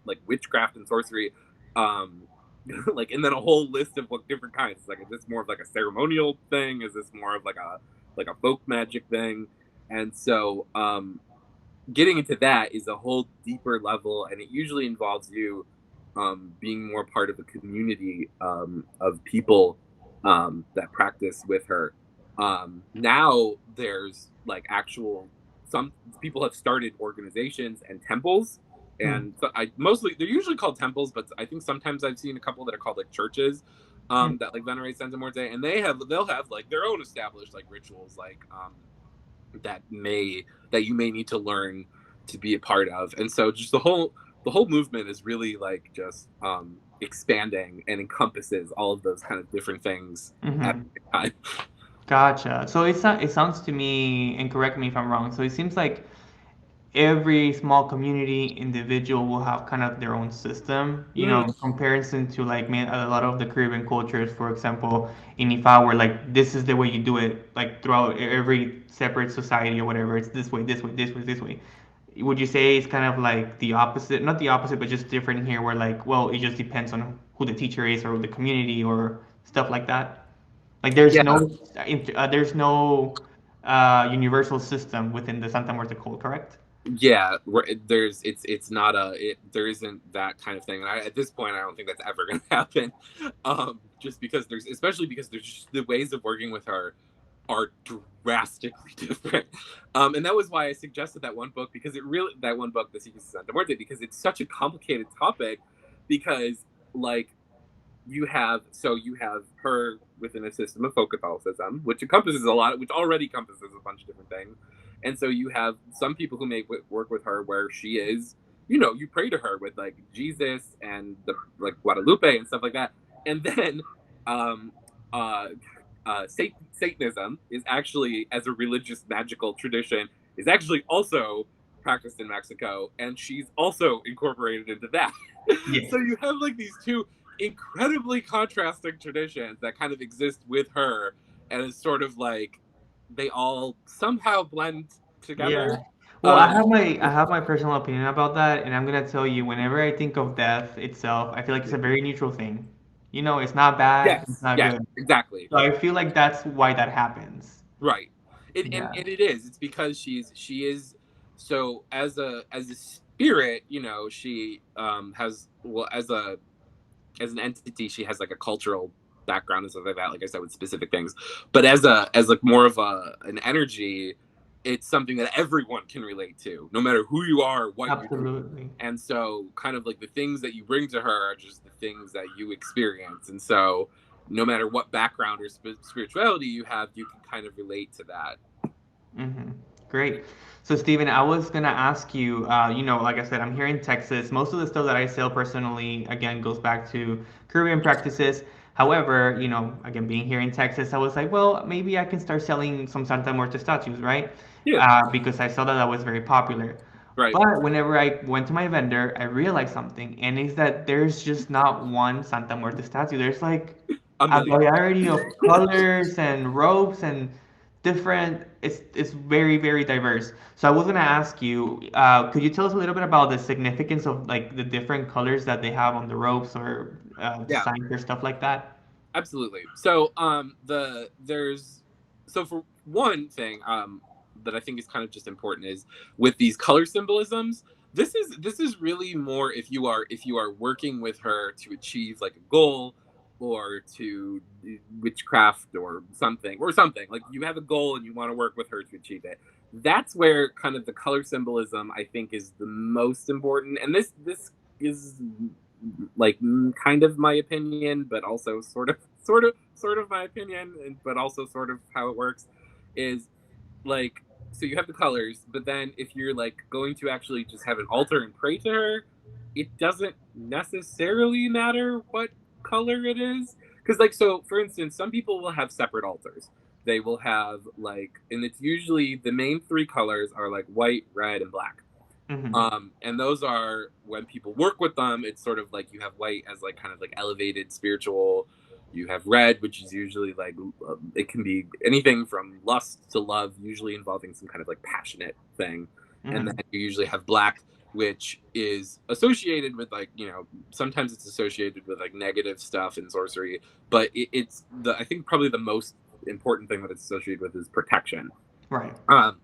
like witchcraft and sorcery, um like, and then a whole list of like different kinds. It's like, is this more of like a ceremonial thing? Is this more of like a folk magic thing? And so getting into that is a whole deeper level, and it usually involves you being more part of a community of people that practice with her. Now there's like actual, some people have started organizations and temples, Hmm. and so I mostly, they're usually called temples, but I think sometimes I've seen a couple that are called like churches Hmm. that like venerate Santa Muerte, and they'll have like their own established like rituals, like that you may need to learn to be a part of. And so just the whole movement is really like just expanding and encompasses all of those kind of different things at Hmm. the same time. Gotcha. So it sounds to me, and correct me if I'm wrong. So it seems like every small community individual will have kind of their own system, Mm, in comparison to like a lot of the Caribbean cultures, for example, in Ifa, where like this is the way you do it, like throughout every separate society or whatever. It's this way, this way, this way, this way. Would you say it's kind of like the opposite? Not the opposite, but just different here, where like, well, it just depends on who the teacher is or the community or stuff like that. Like yeah, there's no universal system within the Santa Muerte cult, correct? yeah. It's not there isn't that kind of thing, and at this point I don't think that's ever going to happen. Just because especially because there's just the ways of working with her are drastically different. And that was why I suggested that one book, because that one book, The Secrets of Santa Muerte, because it's such a complicated topic. Because like you have her within a system of folk Catholicism, which already encompasses a bunch of different things. And so you have some people who may work with her where she is, you pray to her with like Jesus and the like Guadalupe and stuff like that. And then um uh Satanism is actually, as a religious magical tradition, is actually also practiced in Mexico, and she's also incorporated into that. Yes. So you have like these two incredibly contrasting traditions that kind of exist with her, and it's sort of like they all somehow blend Yeah. together. Well, I Yeah, have my personal opinion about that, and I'm gonna tell you, whenever I think of death itself, I feel like it's a very neutral thing. You know, it's not bad, it's yes, not yes, good. exactly. So I feel like that's why that happens. Right. Yeah. And it is. It's because she is so as a spirit, you know, she has, well, as an entity, she has like a cultural background and stuff like that, like I said, with specific things. But as like more of an energy, it's something that everyone can relate to, no matter who you are, what you do. Absolutely. And so kind of like the things that you bring to her are just the things that you experience. And so no matter what background or spirituality you have, you can kind of relate to that. hmm Great. So, Steven, I was gonna ask you, like I said, I'm here in Texas. Most of the stuff that I sell personally, again, goes back to Caribbean practices. However, again, being here in Texas, I was like, well, maybe I can start selling some Santa Muerte statues, right? Yeah. Because I saw that that was very popular. Right. But whenever I went to my vendor, I realized something, and it's that there's just not one Santa Muerte statue. There's like A a million. variety of colors and ropes and different. It's very very diverse. So I was gonna ask you, could you tell us a little bit about the significance of like the different colors that they have on the ropes or Yeah. designs or stuff like that? Absolutely. So there's so for one thing that I think is kind of just important is with these color symbolisms, this is really more if you are working with her to achieve like a goal or to witchcraft or something like you have a goal and you want to work with her to achieve it. That's where kind of the color symbolism I think is the most important, and this is like kind of my opinion, but also sort of my opinion, but also sort of how it works is like, so you have the colors, but then if you're like going to actually just have an altar and pray to her, it doesn't necessarily matter what color it is. Because like, so for instance, some people will have separate altars. They will have like, and it's usually the main three colors are like white, red, and black. hmm And those are when people work with them, it's sort of like you have white as like kind of like elevated spiritual. You have red, which is usually like it can be anything from lust to love, usually involving some kind of like passionate thing. And then hmm you usually have black, which is associated with like, you know, sometimes it's associated with like negative stuff and sorcery, but it's the I think probably the most important thing that it's associated with is protection. Right. Um,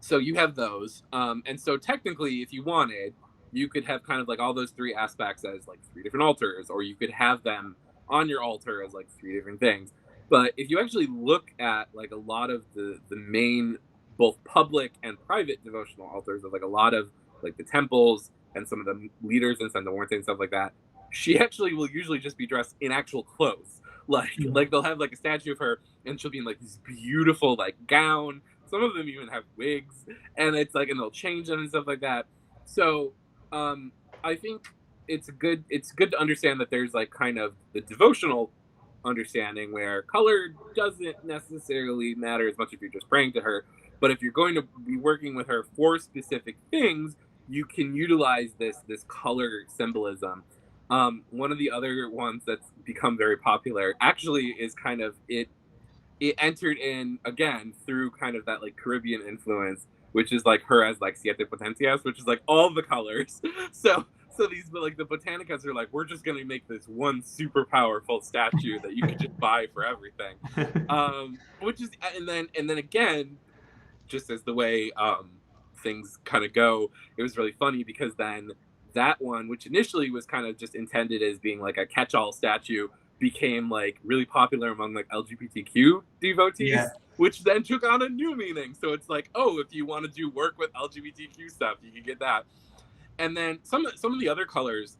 so you have those, and so technically if you wanted, you could have kind of like all those three aspects as like three different altars, or you could have them on your altar as like three different things. But if you actually look at like a lot of the main both public and private devotional altars of like a lot of like the temples and some of the leaders in Santa Muerte and stuff like that, she actually will usually just be dressed in actual clothes. Like they'll have like a statue of her and she'll be in like this beautiful like gown. Some of them even have wigs, and it's like, and they'll change them and stuff like that. So, I think it's good to understand that there's like kind of the devotional understanding where color doesn't necessarily matter as much if you're just praying to her, but if you're going to be working with her for specific things, you can utilize this color symbolism. One of the other ones that's become very popular actually is kind of it entered in again through kind of that like Caribbean influence, which is like her as like siete potencias, which is like all the colors. So these like the botanicas are like, we're just gonna make this one super powerful statue that you could just buy for everything. Which is and then again, just as the way things kind of go, it was really funny because then that one, which initially was kind of just intended as being like a catch-all statue, became like really popular among like LGBTQ Yeah. devotees, which then took on a new meaning. So it's like, oh, if you want to do work with LGBTQ stuff, you can get that. And then some of the other colors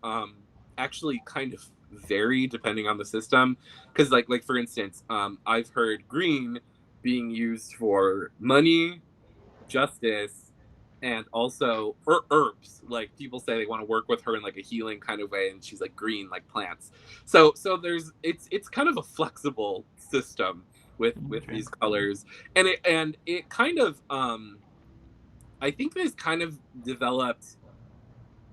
actually kind of vary depending on the system, because like for instance, I've heard green being used for money, justice, and also herbs. Like people say they want to work with her in like a healing kind of way, and she's like green, like plants. So there's it's kind of a flexible system. with these colors, and it kind of I think this kind of developed.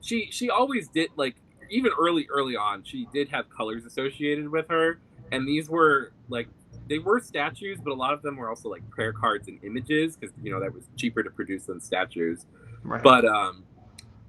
She always did, like, even early on she did have colors associated with her, and these were like, they were statues, but a lot of them were also like prayer cards and images, because that was cheaper to produce than statues. Right. But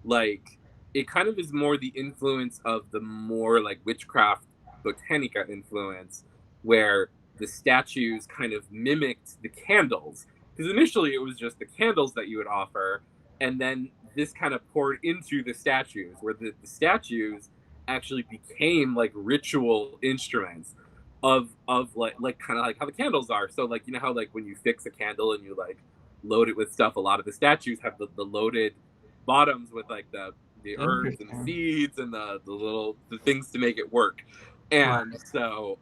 like, it kind of is more the influence of the more like witchcraft botanica influence, where the statues kind of mimicked the candles, because initially it was just the candles that you would offer, and then this kind of poured into the statues, where the statues actually became like ritual instruments of like kind of like how the candles are. So like, how like when you fix a candle and you like load it with stuff, a lot of the statues have the loaded bottoms with like the herbs and the Interesting. seeds and the things to make it work. Right. And so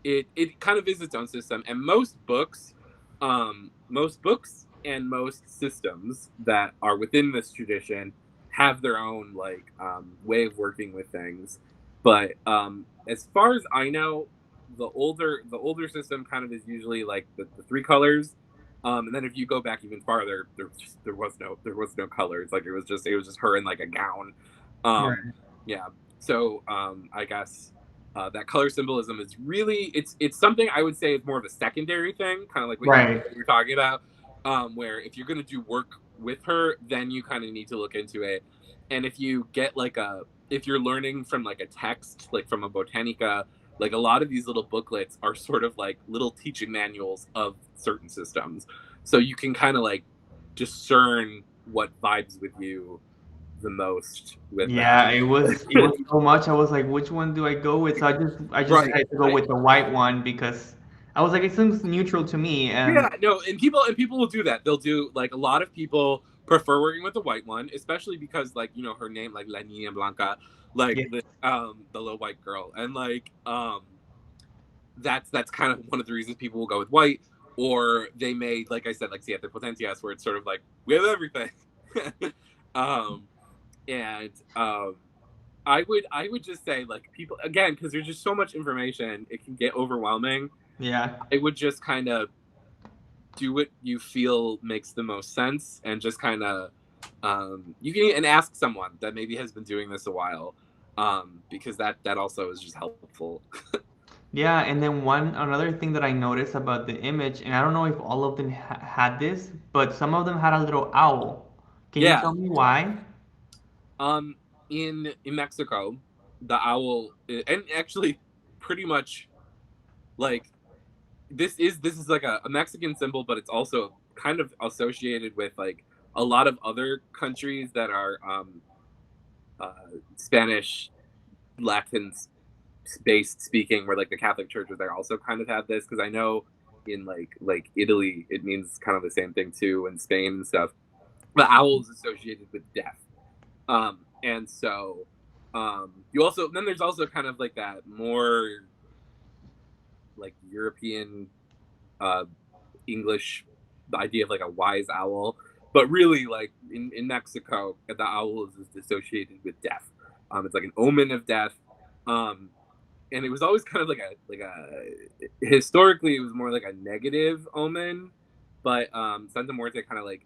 it kind of is its own system. And most books and most systems that are within this tradition have their own like way of working with things. But as far as I know, the older system kind of is usually like the three colors. And then if you go back even farther, there was no colors. Like, it was just her in like a gown. Right. Yeah. So I guess that color symbolism is really, it's something I would say is more of a secondary thing, kind of like what you Right. were talking about. Where if you're going to do work with her, then you kind of need to look into it. And if you get like if you're learning from like a text, like from a botanica, like a lot of these little booklets are sort of like little teaching manuals of certain systems, so you can kind of like discern what vibes with you the most with Yeah, them. it was so much. I was like, which one do I go with? So I just Right. decided to go with the white one because I was like, it seems neutral to me. And Yeah, no, and people will do that. They'll do, like, a lot of people prefer working with the white one, especially because, like, her name, like La Niña Blanca, like yeah, the little white girl, and like that's kind of one of the reasons people will go with white. Or they may, like I said, like Siete Potencias, where it's sort of like we have everything. um, and I would just say, like, people, again, because there's just so much information, it can get overwhelming. yeah, I would just kind of do what you feel makes the most sense, and just kind of you can and ask someone that maybe has been doing this a while, because that also is just helpful. yeah. And then another thing that I noticed about the image, and I don't know if all of them had this, but some of them had a little owl. Can you Yeah. tell me why? um in Mexico, the owl, and actually pretty much, like, this is like a Mexican symbol, but it's also kind of associated with like a lot of other countries that are uh Spanish, Latin based speaking, where like the Catholic churches there also kind of have this, because I know in like Italy it means kind of the same thing too, and Spain and stuff. The owl is associated with death. And so you also, then there's also kind of like that more like European, uh English, the idea of like a wise owl. But really, like in Mexico, the owl is associated with death. It's like an omen of death. Um, and it was always kind of historically it was more like a negative omen. But Santa Muerte kind of like,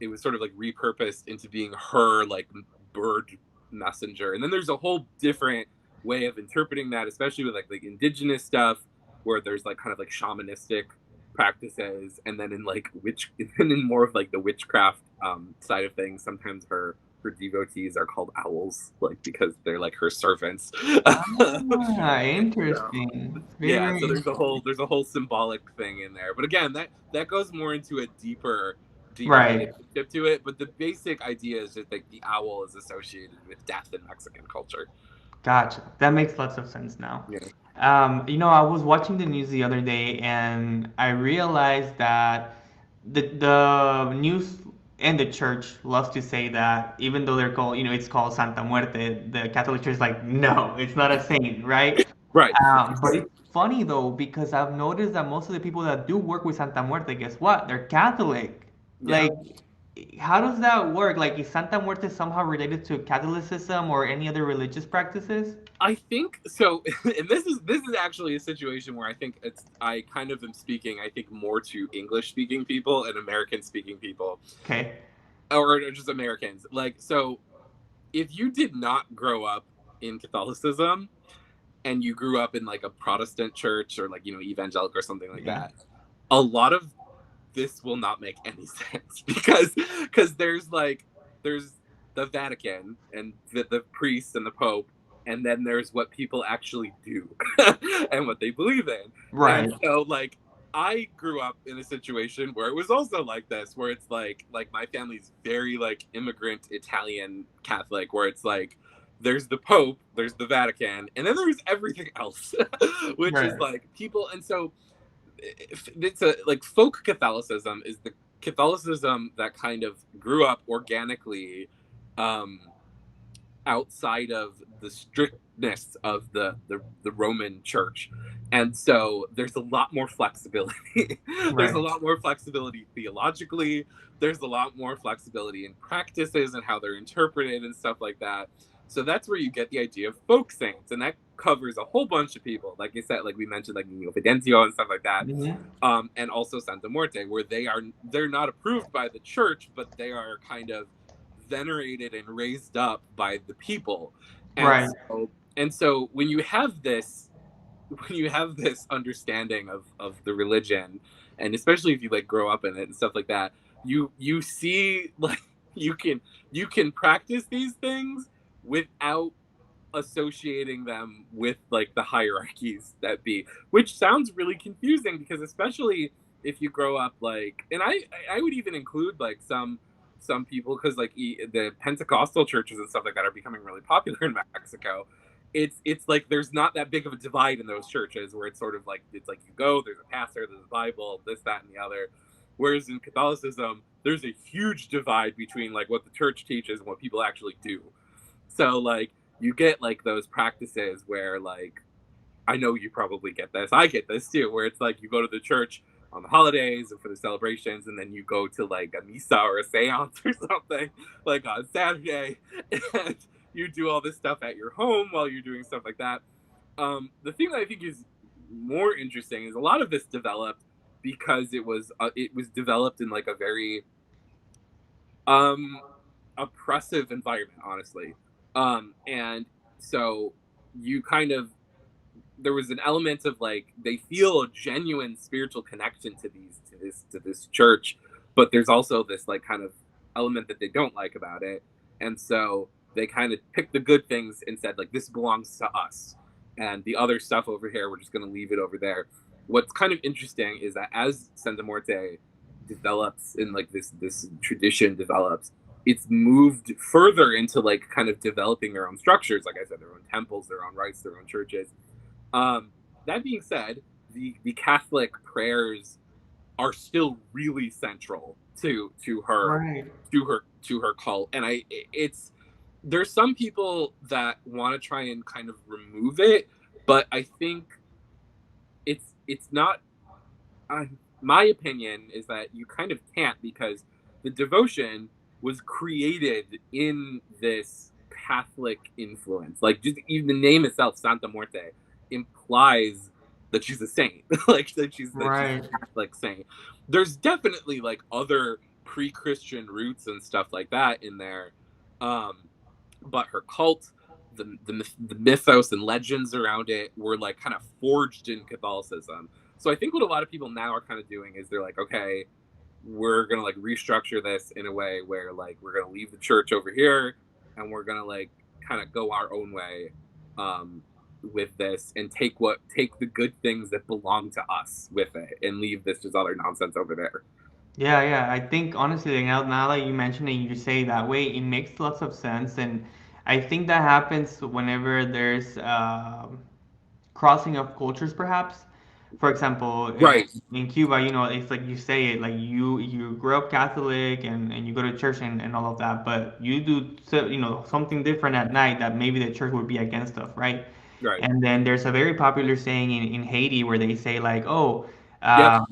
it was sort of like repurposed into being her like bird messenger. And then there's a whole different way of interpreting that, especially with like indigenous stuff, where there's like kind of like shamanistic practices, and then in like and in more of like the witchcraft side of things, sometimes her devotees are called owls, like, because they're like her servants. Ah, So, interesting. Very, yeah, very so interesting. there's a whole symbolic thing in there. But again, that goes more into a deeper Right. relationship to it. But the basic idea is just like the owl is associated with death in Mexican culture. Gotcha. That makes lots of sense now. Yeah. I was watching the news the other day and I realized that the news and the church loves to say that even though they're called, it's called Santa Muerte, the Catholic Church is like, no, it's not a saint, right? Right. But it's funny though, because I've noticed that most of the people that do work with Santa Muerte, guess what? They're Catholic. Yeah. Like, how does that work? Like, is Santa Muerte somehow related to Catholicism or any other religious practices? I think so, and this is actually a situation where I think I kind of am speaking. I think more to English speaking people and American speaking people, Okay. or just Americans. Like, so if you did not grow up in Catholicism and you grew up in like a Protestant church or like evangelical or something like Yeah. that, a lot of this will not make any sense because there's the Vatican and the priests and the Pope, and then there's what people actually do and what they believe in. And Right. so like I grew up in a situation where it was also like this, where it's like my family's very like immigrant Italian Catholic, where it's like there's the Pope, there's the Vatican, and then there's everything else, which is Right. like people. And so it's a like folk Catholicism is the Catholicism that kind of grew up organically um, outside of the strictness of the Roman Church, and so there's a lot more flexibility. There's a Right. lot more flexibility theologically. There's a lot more flexibility in practices and how they're interpreted and stuff like that. So that's where you get the idea of folk saints, and that covers a whole bunch of people. Like you said, like we mentioned, like Nino Fidencio and stuff like that, Hmm. and also Santa Muerte, where they're not approved by the church, but they are kind of venerated and raised up by the people. And Right. so when you have this understanding of the religion, and especially if you like grow up in it and stuff like that, you see like you can you can practice these things without associating them with like the hierarchies that be, which sounds really confusing because especially if you grow up like, and I would even include like some people because like the Pentecostal churches and stuff like that are becoming really popular in Mexico. It's like there's not that big of a divide in those churches where it's sort of like it's like you go, there's a pastor, there's a Bible, this, that, and the other. Whereas in Catholicism, there's a huge divide between like what the church teaches and what people actually do. So like you get like those practices where like I know you probably get this. I get this too, where it's like you go to the church on the holidays and for the celebrations, and then you go to like a misa or a seance or something like on Saturday, and you do all this stuff at your home while you're doing stuff like that. The thing that I think is more interesting is a lot of this developed because it was developed in like a very um oppressive environment, honestly. And so you kind of there was an element of like they feel a genuine spiritual connection to this church, but there's also this like kind of element that they don't like about it, and so they kind of picked the good things and said like this belongs to us, and the other stuff over here we're just going to leave it over there. What's kind of interesting is that as Santa Muerte develops and like this tradition develops, it's moved further into like kind of developing their own structures, like I said, their own temples, their own rites, their own churches. um, that being said, the Catholic prayers are still really central Right. to her cult, and it's there's some people that want to try and kind of remove it, but I think it's not. Uh, my opinion is that you kind of can't because the devotion was created in this Catholic influence. Like just even the name itself, Santa Muerte, implies that she's a saint, like that she's Right. a Catholic saint. There's definitely like other pre-Christian roots and stuff like that in there, um, but her cult, the mythos and legends around it were like kind of forged in Catholicism. So I think what a lot of people now are kind of doing is they're like, okay, we're gonna like restructure this in a way where like we're gonna leave the church over here and we're gonna like kind of go our own way um, with this and take the good things that belong to us with it and leave this just other nonsense over there. Yeah, yeah. I think honestly, like, now that you mention it, you say it that way, it makes lots of sense, and I think that happens whenever there's crossing of cultures, perhaps. For example, Right, in Cuba, it's like you say it, like you grow up Catholic and you go to church and all of that, but you do something different at night that maybe the church would be against of, right? right. And then there's a very popular saying in Haiti where they say like, oh, Yep.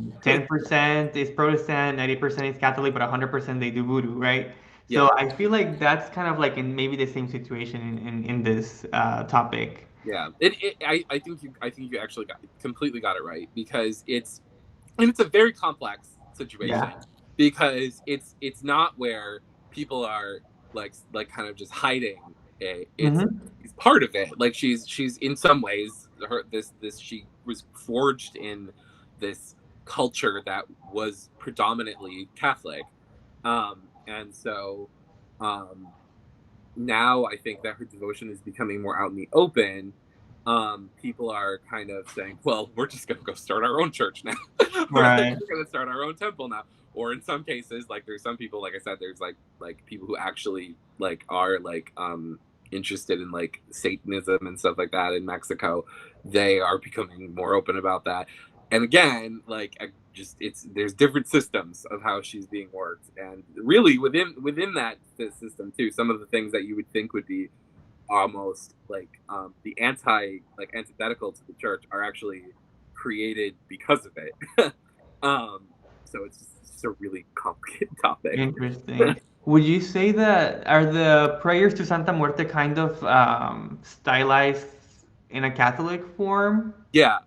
10% is Protestant, 90% is Catholic, but 100% they do voodoo, right? So Yep. I feel like that's kind of like in maybe the same situation in this topic. Yeah. I think you actually completely got it right, because it's a very complex situation, Yeah. because it's not where people are like kind of just hiding it. Hmm. It's part of it. Like she's in some ways her this she was forged in this culture that was predominantly Catholic. And so um now I think that her devotion is becoming more out in the open. People are kind of saying, well, we're just going to go start our own church now. We're like, Right. we're going to start our own temple now. Or in some cases, like there's some people, like I said, there's like people who actually like are like interested in like Satanism and stuff like that in Mexico. They are becoming more open about that. And again, like I just it's there's different systems of how she's being worked, and really within that system too, some of the things that you would think would be almost like the antithetical to the church are actually created because of it. um, so it's just a really complicated topic. Interesting. Would you say that are the prayers to Santa Muerte kind of stylized in a Catholic form? Yeah,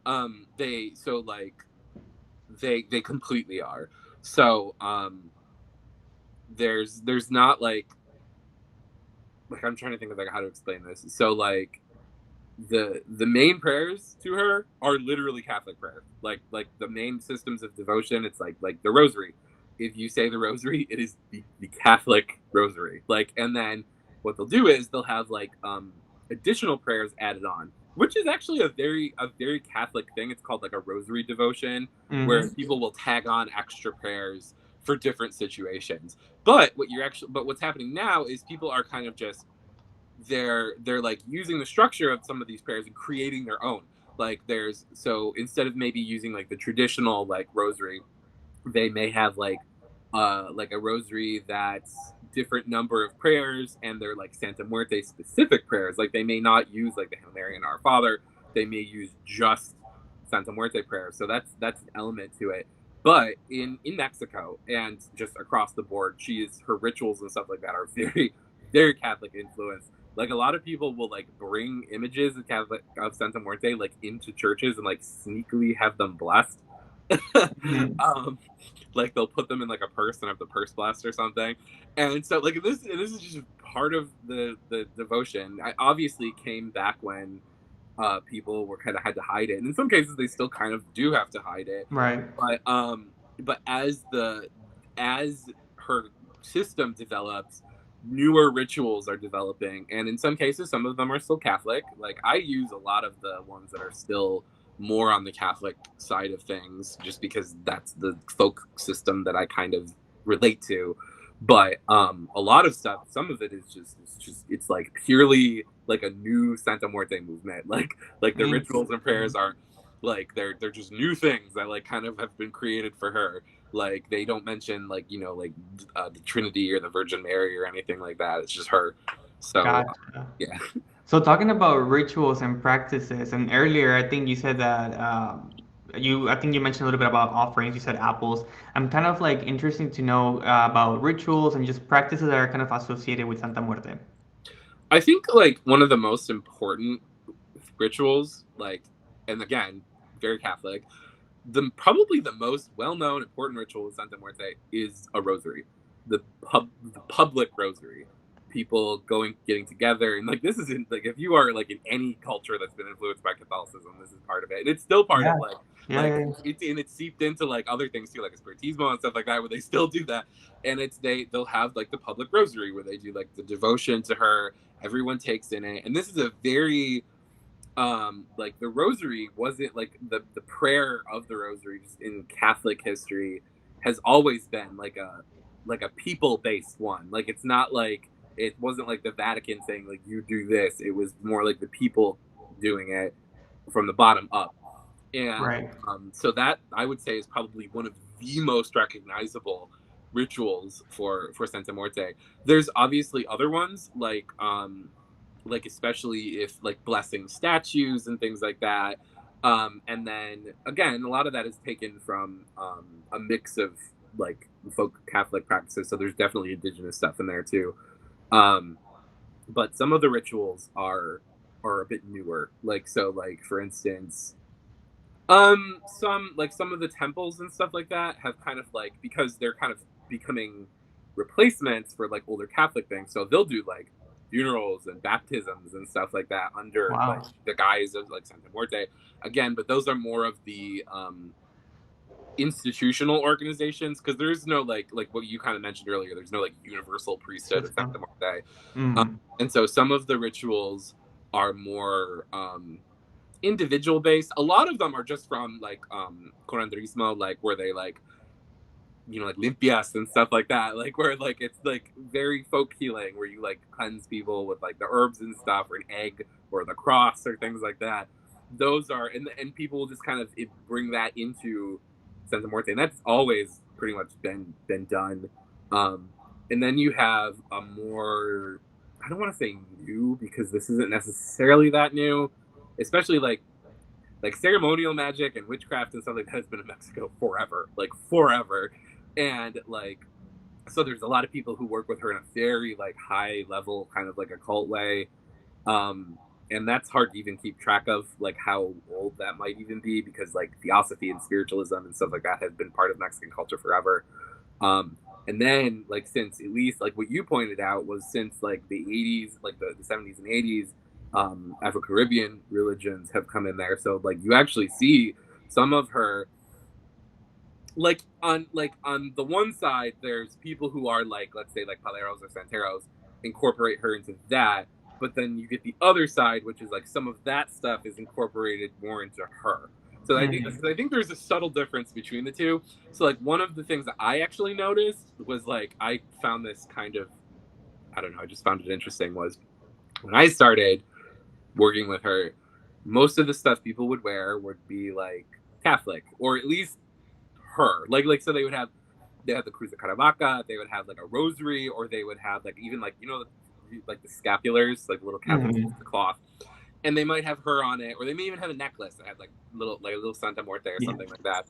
they completely are. So there's not like I'm trying to think of like how to explain this. So like the main prayers to her are literally Catholic prayers. Like the main systems of devotion, it's like the rosary. If you say the rosary, it is the Catholic rosary. Like, and then what they'll do is they'll have like additional prayers added on, which is actually a very Catholic thing. It's called like a rosary devotion, where Hmm. people will tag on extra prayers for different situations. But what's happening now is people are kind of just they're like using the structure of some of these prayers and creating their own. Like there's so instead of maybe using like the traditional like rosary, they may have like a rosary that's different number of prayers, and they're like Santa Muerte specific prayers. Like they may not use like the Hail Mary and Our Father. They may use just Santa Muerte prayers. So that's an element to it. But in Mexico and just across the board, her rituals and stuff like that are very very Catholic influenced. Like a lot of people will like bring images of Catholic of Santa Muerte like into churches and like sneakily have them blessed. Hmm. um, like they'll put them in like a purse and have the purse blessed or something. And so like this is just part of the devotion. I obviously came back when people were kind of had to hide it, and in some cases they still kind of do have to hide it. Right. But as her system develops, newer rituals are developing, and in some cases some of them are still Catholic. Like I use a lot of the ones that are still more on the Catholic side of things, just because that's the folk system that I kind of relate to. But a lot of stuff, some of it is just it's like purely like a new Santa Muerte movement. Like the rituals and prayers Interesting. aren't like they're just new things that like kind of have been created for her. Like they don't mention like like the Trinity or the Virgin Mary or anything like that. It's just her. So Gotcha. yeah. So talking about rituals and practices, and earlier I think you said that I think you mentioned a little bit about offerings. You said apples. I'm kind of like interested to know about rituals and just practices that are kind of associated with Santa Muerte. I think like one of the most important rituals, like, and again, very Catholic, probably the most well-known important ritual of Santa Muerte is a rosary, the public rosary. People getting together, and like this is in like if you are like in any culture that's been influenced by Catholicism, this is part of it, and it's still part Yeah. of Yeah. Yeah. it's seeped into like other things too, like Spiritismo and stuff like that, where they still do that, and they'll have like the public rosary where they do like the devotion to her. Everyone takes in it, and this is a very like the rosary wasn't like the prayer of the rosary just in Catholic history has always been like a people based one. Like it's not like it wasn't like the Vatican saying like you do this. It was more like the people doing it from the bottom up. And Right. so that I would say is probably one of the most recognizable rituals for Santa Muerte. There's obviously other ones like especially if like blessing statues and things like that. And then again, a lot of that is taken from a mix of like folk Catholic practices. So there's definitely indigenous stuff in there too. Um, but some of the rituals are a bit newer. Like so, like for instance, some of the temples and stuff like that have kind of like because they're kind of becoming replacements for like older Catholic things. So they'll do like funerals and baptisms and stuff like that under like Wow. the guise of like Santa Muerte again. But those are more of the institutional organizations because there's no like what you kind of mentioned earlier. There's no like universal priesthood of Santa System. Muerte, Mm. and so some of the rituals are more individual based. A lot of them are just from like curandrismo, like where they like like limpias and stuff like that, like where like it's like very folk healing, where you like cleanse people with like the herbs and stuff, or an egg, or the cross, or things like that. Those are and people just kind of bring that into Santa Muerte, and that's always pretty much been done. Um, and then you have a more I don't want to say new because this isn't necessarily that new, especially like ceremonial magic and witchcraft and stuff like that has been in Mexico forever, like forever. And like so there's a lot of people who work with her in a very like high level kind of like occult way. Um and that's hard to even keep track of like how old that might even be because like theosophy and spiritualism and stuff like that has been part of Mexican culture forever. And then like since at least like what you pointed out was since like the 80s, like the 70s and 80s, Afro-Caribbean religions have come in there. So like you actually see some of her like on the one side there's people who are like let's say like paleros or santeros incorporate her into that, but then you get the other side which is like some of that stuff is incorporated more into her. So I think there's a subtle difference between the two. So like one of the things that I actually noticed was like I found this kind of I don't know, I just found it interesting was when I started working with her, most of the stuff people would wear would be like Catholic, or at least her. Like so they had the Cruz de Caravaca, they would have like a rosary, or they would have like even like like the scapulars, like little Catholic Mm. cloth, and they might have her on it, or they may even have a necklace that had like a little Santa Muerte or Yeah. something like that.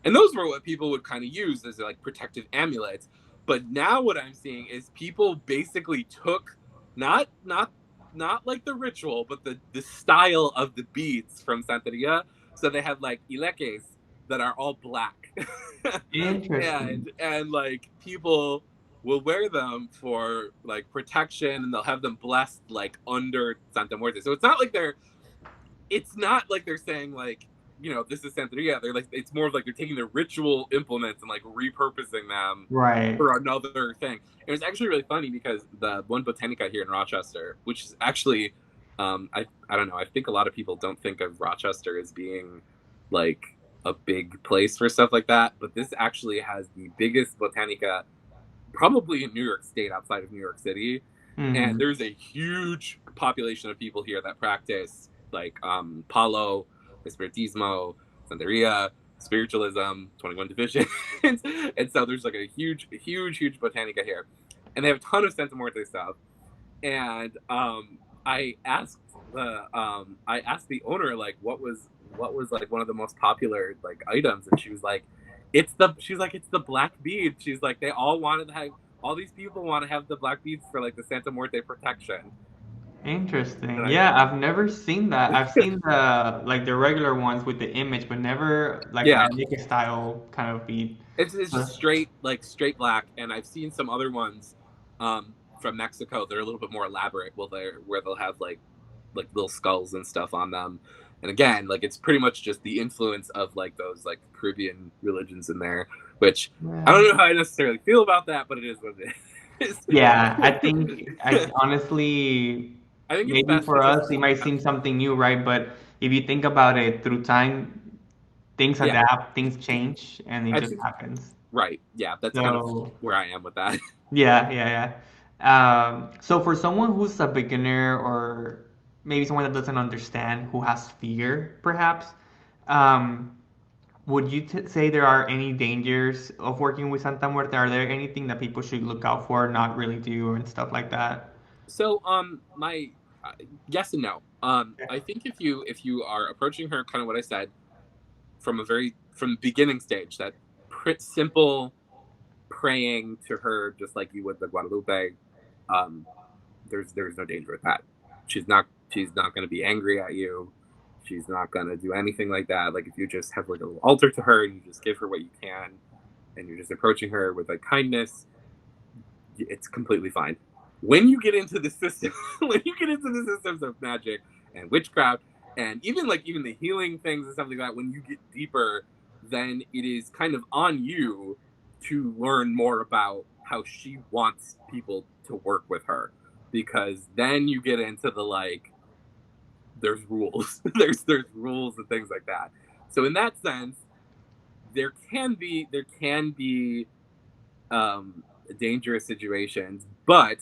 And those were what people would kind of use as like protective amulets. But now what I'm seeing is people basically took not not not like the ritual, but the style of the beads from Santeria. So they have like ileques that are all black, Interesting. and like people will wear them for like protection, and they'll have them blessed like under Santa Muerte. So it's not like they're saying like this is Santeria. They're like it's more of like they're taking the ritual implements and like repurposing them Right. for another thing. It was actually really funny because the one botanica here in Rochester, which is actually I don't know, I think a lot of people don't think of Rochester as being like a big place for stuff like that, but this actually has the biggest botanica probably in New York State outside of New York City. And Mm. there's a huge population of people here that practice like Palo, Espiritismo, Santeria, spiritualism, 21 divisions. And so there's like a huge botanica here. And they have a ton of Santa Muerte stuff. And I asked I asked the owner like what was like one of the most popular like items, and she was like it's the black bead. She's like they all wanted to have all these people want to have the black beads for like the Santa Muerte protection. And Interesting. I Yeah, I've never seen that. I've seen the like the regular ones with the image, but never like an yeah, Enrique style kind of beat. it's just So, straight black, and I've seen some other ones from Mexico. They're a little bit more elaborate. Where they'll have like little skulls and stuff on them. And again, like it's pretty much just the influence of like those like Caribbean religions in there, which I yeah. don't know how I necessarily feel about that, but it is what it is. Yeah, I honestly I think it's maybe best to for just us it might seem something new, right? But if you think about it through time, things yeah. adapt, things change, and it I just think happens. right. Yeah, that's kind of So where I am with that. yeah, yeah, yeah. So for someone who's a beginner or maybe someone that doesn't understand, who has fear, perhaps, um, would you say there are any dangers of working with Santa Muerte? Are there anything that people should look out for, not really do, and stuff like that? So my yes and no. I think if you are approaching her kind of what I said from the beginning stage, that simple praying to her just like you would the Guadalupe, um, there's no danger with that. She's not going to be angry at you. She's not going to do anything like that. Like if you just have like a little altar to her and you just give her what you can, and you're just approaching her with like kindness, it's completely fine. When you get into the system, when you get into the systems of magic and witchcraft, and even the healing things and stuff like that, when you get deeper, then it is kind of on you to learn more about how she wants people to work with her, because then you get into the like there's rules, there's rules and things like that. So in that sense, there can be dangerous situations, but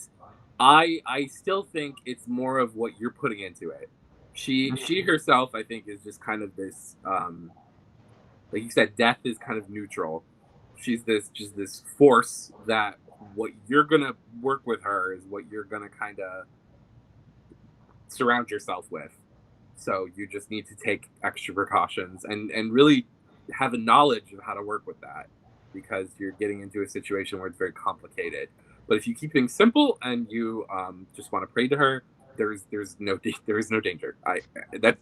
I still think it's more of what you're putting into it. She herself, I think, is just kind of this, like you said, death is kind of neutral. She's this force that what you're gonna work with her is what you're gonna kind of surround yourself with. So you just need to take extra precautions and really have a knowledge of how to work with that, because you're getting into a situation where it's very complicated. But if you keep things simple and you just want to pray to her, there is no danger.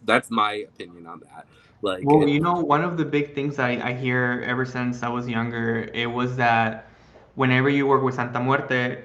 That's my opinion on that. Like Well, one of the big things I hear ever since I was younger, it was that whenever you work with Santa Muerte,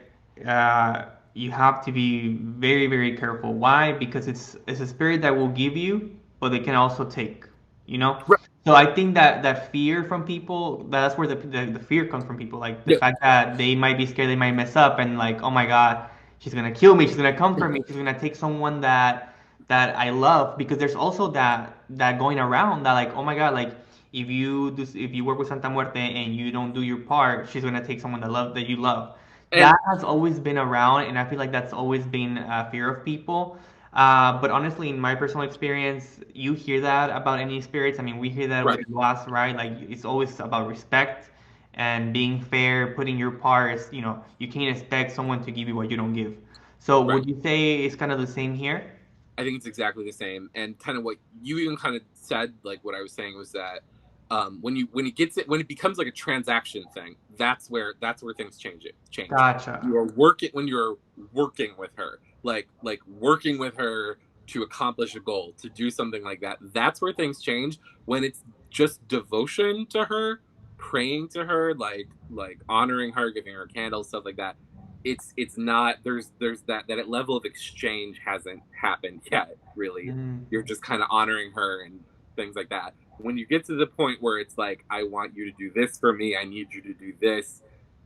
you have to be very, very careful. Why? Because it's a spirit that will give you, but they can also take, you know? right, So I think that fear from people, that's where the fear comes from people. Like the yeah, fact that they might be scared, they might mess up, and like, oh my God, she's gonna kill me, she's gonna come for me, she's gonna take someone that I love, because there's also that going around that like, oh my God, like if you work with Santa Muerte and you don't do your part, she's gonna take someone that you love. and That has always been around, and I feel like that's always been a fear of people. But honestly, in my personal experience, you hear that about any spirits. I mean, we hear that with right, loss, right? Like it's always about respect and being fair, putting your parts. You can't expect someone to give you what you don't give. So right. would you say it's kind of the same here? I think it's exactly the same. And kind of what you even kind of said, like what I was saying was that when it becomes like a transaction thing, that's where things change. Gotcha. When you're working with her, like working with her to accomplish a goal, to do something like that. That's where things change. When it's just devotion to her, praying to her, like honoring her, giving her candles, stuff like that, it's not there's that level of exchange hasn't happened yet, really. Mhm. You're just kind of honoring her and things like that. When you get to the point where it's like, I want you to do this for me, I need you to do this,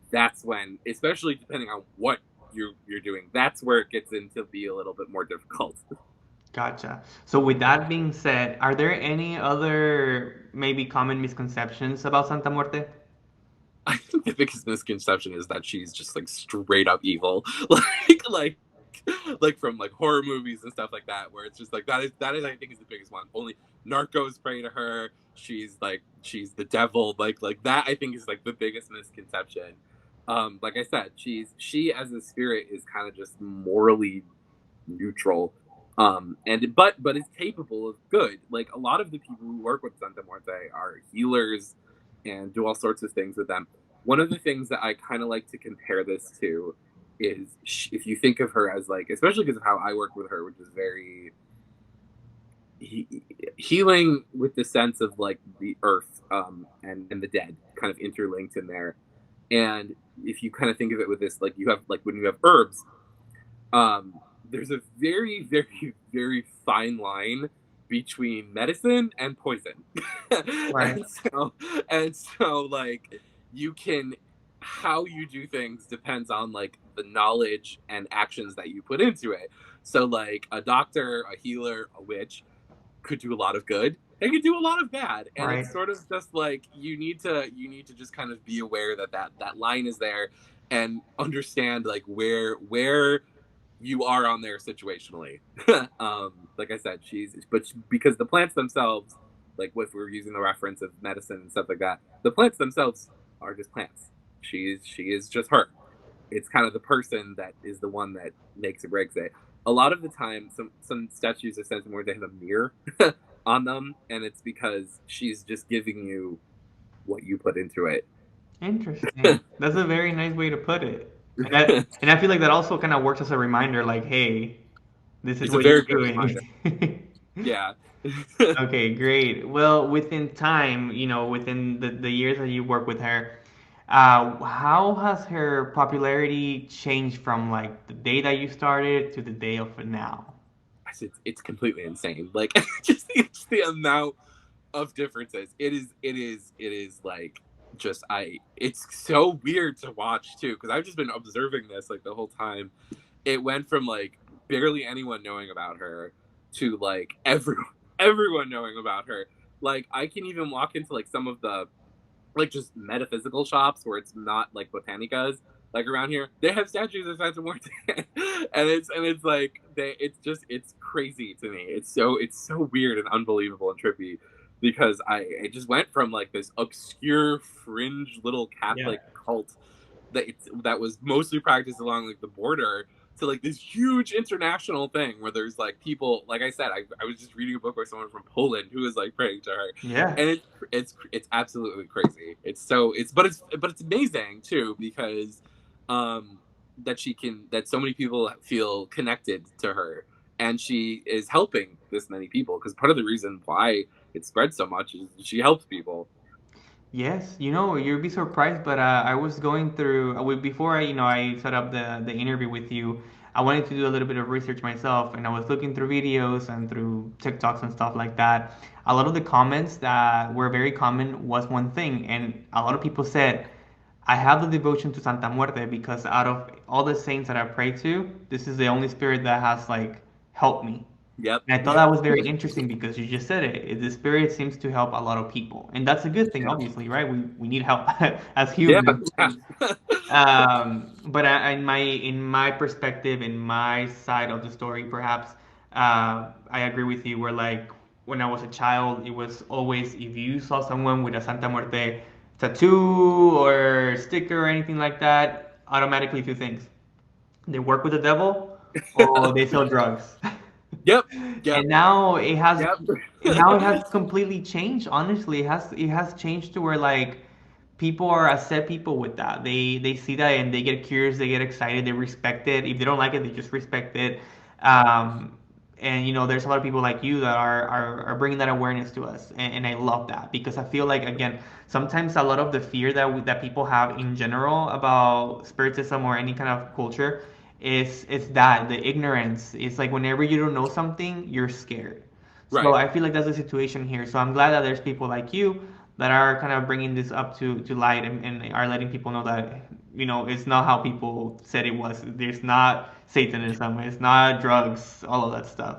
that's when, especially depending on what you're doing, that's where it gets into be a little bit more difficult. Gotcha. So with that being said, are there any other maybe common misconceptions about Santa Muerte? I think the biggest misconception is that she's just like straight up evil, like from like horror movies and stuff like that, where it's just like that is I think is the biggest one. Only narcos pray to her. She's the devil. Like that I think is like the biggest misconception. Like I said, she as a spirit is kind of just morally neutral. And but is capable of good. Like a lot of the people who work with Santa Muerte are healers and do all sorts of things with them. One of the things that I kind of like to compare this to is if you think of her as like, especially because of how I work with her, which is very healing with the sense of like the earth, and the dead kind of interlinked in there. And if you kind of think of it with this, like you have like when you have herbs, there's a very, very, very fine line between medicine and poison. Right. and so and so like you can how you do things depends on like the knowledge and actions that you put into it. So like a doctor, a healer, a witch could do a lot of good. They could do a lot of bad. And Right. it's sort of just like you need to just kind of be aware that line is there and understand like where you are on there situationally. Like I said, because the plants themselves, like if we're using the reference of medicine and stuff like that, the plants themselves are just plants. She is just her. it's kind of the person that is the one that makes or breaks it. A lot of the time, some statues of Santa Muerte have a mirror on them, and it's because she's just giving you what you put into it. Interesting. That's a very nice way to put it. And I feel like that also kind of works as a reminder, like, hey, this is It's a what you're very good reminder. doing. Yeah. Okay, great. Well, within time, within the years that you work with her, how has her popularity changed from like the day that you started to the day of now? It's completely insane. Like just the amount of differences. It is like just I it's so weird to watch too because I've just been observing this like the whole time. It went from like barely anyone knowing about her to like everyone knowing about her. Like I can even walk into like some of the like just metaphysical shops where it's not like botanicas like around here they have statues of Santa Muerte and it's like it's crazy to me. It's so weird and unbelievable and trippy because it just went from like this obscure fringe little Yeah. Catholic cult that was mostly practiced along like the border to like this huge international thing where there's like people like I said I was just reading a book by someone from Poland who was like praying to her Yeah. and it's absolutely crazy. It's amazing too because um that so many people feel connected to her and she is helping this many people because part of the reason why it spread so much is she helps people. Yes, you'd be surprised, but I was going through before I set up the interview with you. I wanted to do a little bit of research myself, and I was looking through videos and through TikToks and stuff like that. A lot of the comments that were very common was one thing, and a lot of people said, "I have the devotion to Santa Muerte because out of all the saints that I pray to, this is the only spirit that has like helped me." Yep. And I thought that was very interesting because you just said it. The spirit seems to help a lot of people, and that's a good thing, Yeah. obviously, right? We need help as Yeah. humans. Yeah. But in my perspective, in my side of the story, perhaps I agree with you. Where like when I was a child, it was always if you saw someone with a Santa Muerte tattoo or sticker or anything like that, automatically two things: they work with the devil or they sell drugs. Yep. And Yep. Yep. now it has completely changed. Honestly, it has changed to where like people are accept people with that. They see that and they get curious, they get excited, they respect it. If they don't like it, they just respect it. Um, and there's a lot of people like you that are bringing that awareness to us, and I love that because I feel like again sometimes a lot of the fear that people have in general about spiritism or any kind of culture is that the ignorance. It's like whenever you don't know something, you're scared. So Right. I feel like that's the situation here. So I'm glad that there's people like you that are kind of bringing this up to light and are letting people know that it's not how people said it was. There's not Satanism. It's not drugs. All of that stuff.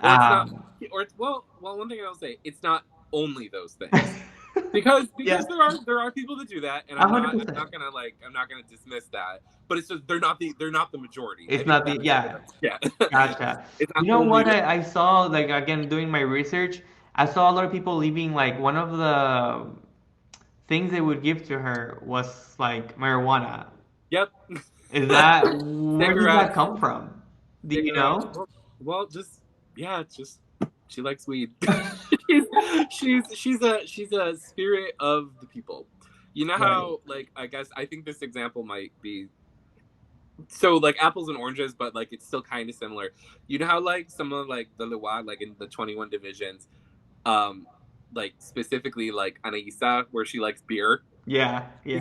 Or it's not Um, or it's well one thing I'll say it's not only those things because yeah, there are people that do that and a i'm hundred not i'm percent. not gonna like I'm not gonna dismiss that but it's just they're not the majority. I It's think not the that's the yeah. difference. Yeah. Gotcha. It's not You know only what the I saw, like again doing my research, I saw a lot of people leaving like one of the things they would give to her was like marijuana. yep. Where does that Cigarettes, come from? Do you cigarettes. know? Well, just yeah, it's just she likes weed. she's she's a spirit of the people. You know Right. how like I guess I think this example might be so like apples and oranges, but like it's still kind of similar. You know how like some of like the Luwa, like in the 21 divisions, um, like specifically like Anaisa, where she likes beer Yeah, yeah.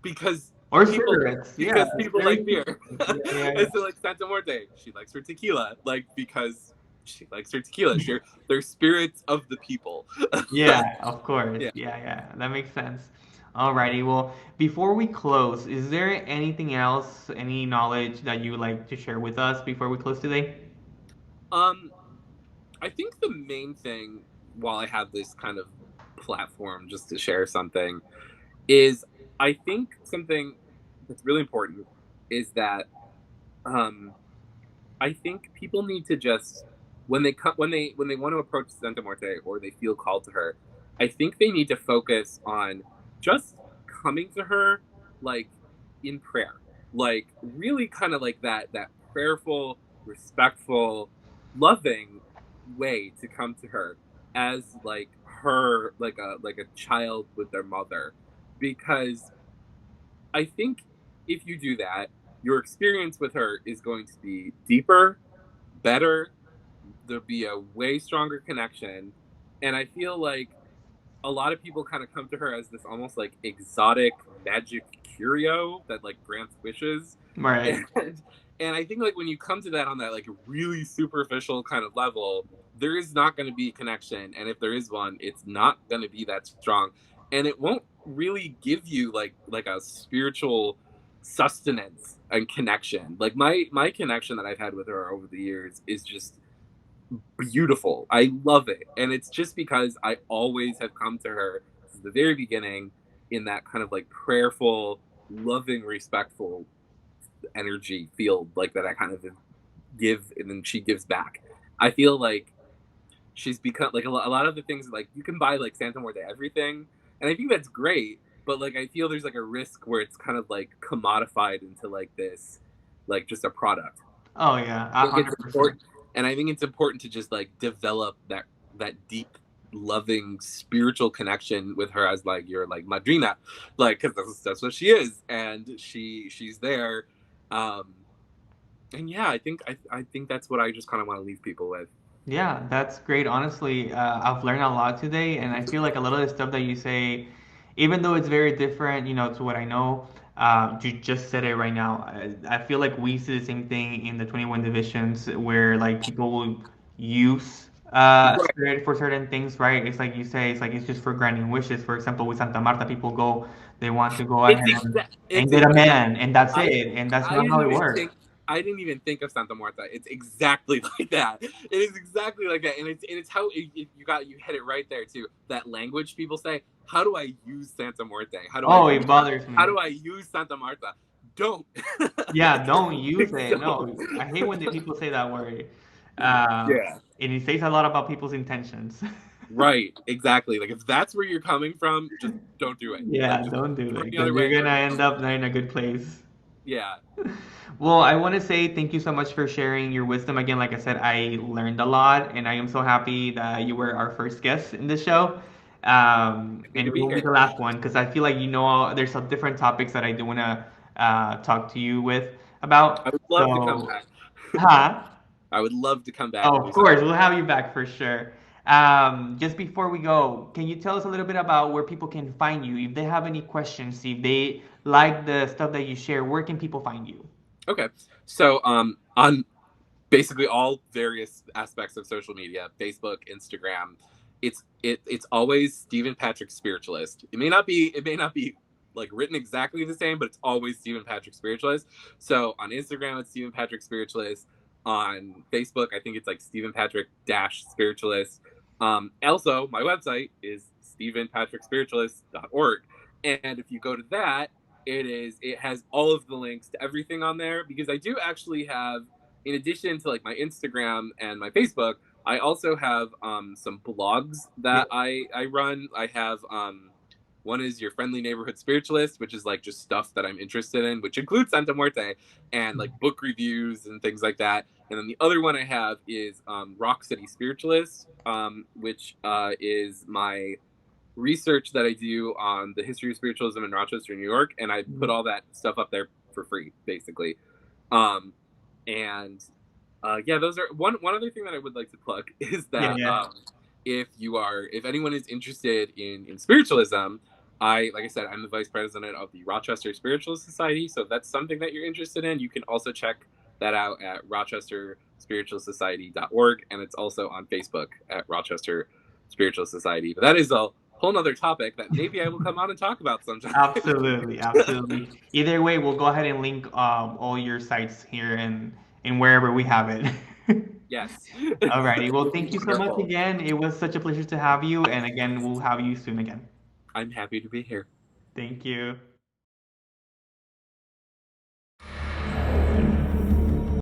because Or people cigarettes. Yeah, because it's people very like beer. interesting. Yeah, yeah, And so like Santa Muerte, she likes her tequila, like because she likes her tequila. They're spirits of the people. yeah. Yeah, of course. Yeah. Yeah, yeah. That makes sense. Alrighty. Well, before we close, is there anything else, any knowledge that you would like to share with us before we close today? Um, I think the main thing, while I have this kind of platform just to share something, is I think something that's really important is that um, I think people need to just when they want to approach Santa Muerte or they feel called to her, I think they need to focus on just coming to her like in prayer. like really kind of like that prayerful, respectful, loving way to come to her as like her like a child with their mother, because I think if you do that, your experience with her is going to be deeper, better. There'll be a way stronger connection. And I feel like a lot of people kind of come to her as this almost like exotic magic curio that like grants wishes. Right. And I think like when you come to that on that like really superficial kind of level, there is not going to be a connection, and if there is one, it's not going to be that strong, and it won't really give you like a spiritual sustenance and connection. Like my connection that I've had with her over the years is just beautiful. I love it. And it's just because I always have come to her since the very beginning in that kind of like prayerful, loving, respectful energy field, like that I kind of give and then she gives back. I feel like she's become like a lot of the things like you can buy like Santa Muerte everything. And I think that's great. But like I feel there's like a risk where it's kind of like commodified into like this, like just a product. Oh yeah, I a think it's hundred percent. important, and I think it's important to just like develop that deep, loving spiritual connection with her as like your like madrina, like because that's what she is, and she's there, um, and yeah, I think that's what I just kind of want to leave people with. Yeah, that's great. Honestly, I've learned a lot today, and I feel like a lot of the stuff that you say, even though it's very different, to what I know, you just said it right now. I feel like we see the same thing in the 21 divisions where like people will use Right. spirit for certain things, right? It's like you say, it's like it's just for granting wishes. For example, with Santa Marta, people go, they want to go ahead and It's get a exact. man, and that's I it, and that's I not how didn't it even works. think I didn't even think of Santa Muerta. It's exactly like that. It is exactly like that, and it's how you hit it right there too. That language people say. How do I use Santa Muerte? Oh, it bothers How me. do I use Santa Marta? Don't. Yeah, don't use it. Don't. No, I hate when the people say that word. Uh, Yeah. and it says a lot about people's intentions. Right. Exactly. Like if that's where you're coming from, just don't do it. Like Yeah, just don't do turn it the because other you're way gonna or end up not in a good place. yeah. Well, I want to say thank you so much for sharing your wisdom. Again, like I said, I learned a lot, and I am so happy that you were our first guest in the show. Happy And to you be won't be here. the last one because I feel like there's some different topics that I do want to talk to you with I about. would love to come So, back. huh? I would love to come back Oh, and do of course, something. we'll have you back for sure. Just before we go, can you tell us a little bit about where people can find you? If they have any questions, if they like the stuff that you share, where can people find you? Okay. So on basically all various aspects of social media, Facebook, Instagram, it's always Stephen Patrick Spiritualist. It may not be like written exactly the same, but it's always Stephen Patrick Spiritualist. So on Instagram it's Stephen Patrick Spiritualist. On Facebook, I think it's like Stephen Patrick dash spiritualist. Also, my website is stephenpatrickspiritualist.org. And if you go to that, it has all of the links to everything on there because I do actually have, in addition to like my Instagram and my Facebook, I also have some blogs Yeah. that I run. I have one is your friendly neighborhood spiritualist, which is like just stuff that I'm interested in, which includes Santa Muerte and like book reviews and things like that. And then the other one I have is Rock City Spiritualist, which is my research that I do on the history of spiritualism in Rochester, New York, and I put all that stuff up there for free, basically. Um, and yeah, those are one other thing that I would like to plug is Yeah, that yeah. if anyone is interested in spiritualism, I like I said, I'm the vice president of the Rochester Spiritualist Society. So if that's something that you're interested in, you can also check that out at rochesterspiritualsociety.org, and it's also on Facebook at Rochester Spiritual Society. But that is a whole nother topic that maybe I will come on and talk about sometime. Absolutely, absolutely. Either way, we'll go ahead and link all your sites here and wherever we have it. Yes. Alrighty. Well, thank you so much Wonderful. again. It was such a pleasure to have you, and again, we'll have you soon again. I'm happy to be here. Thank you.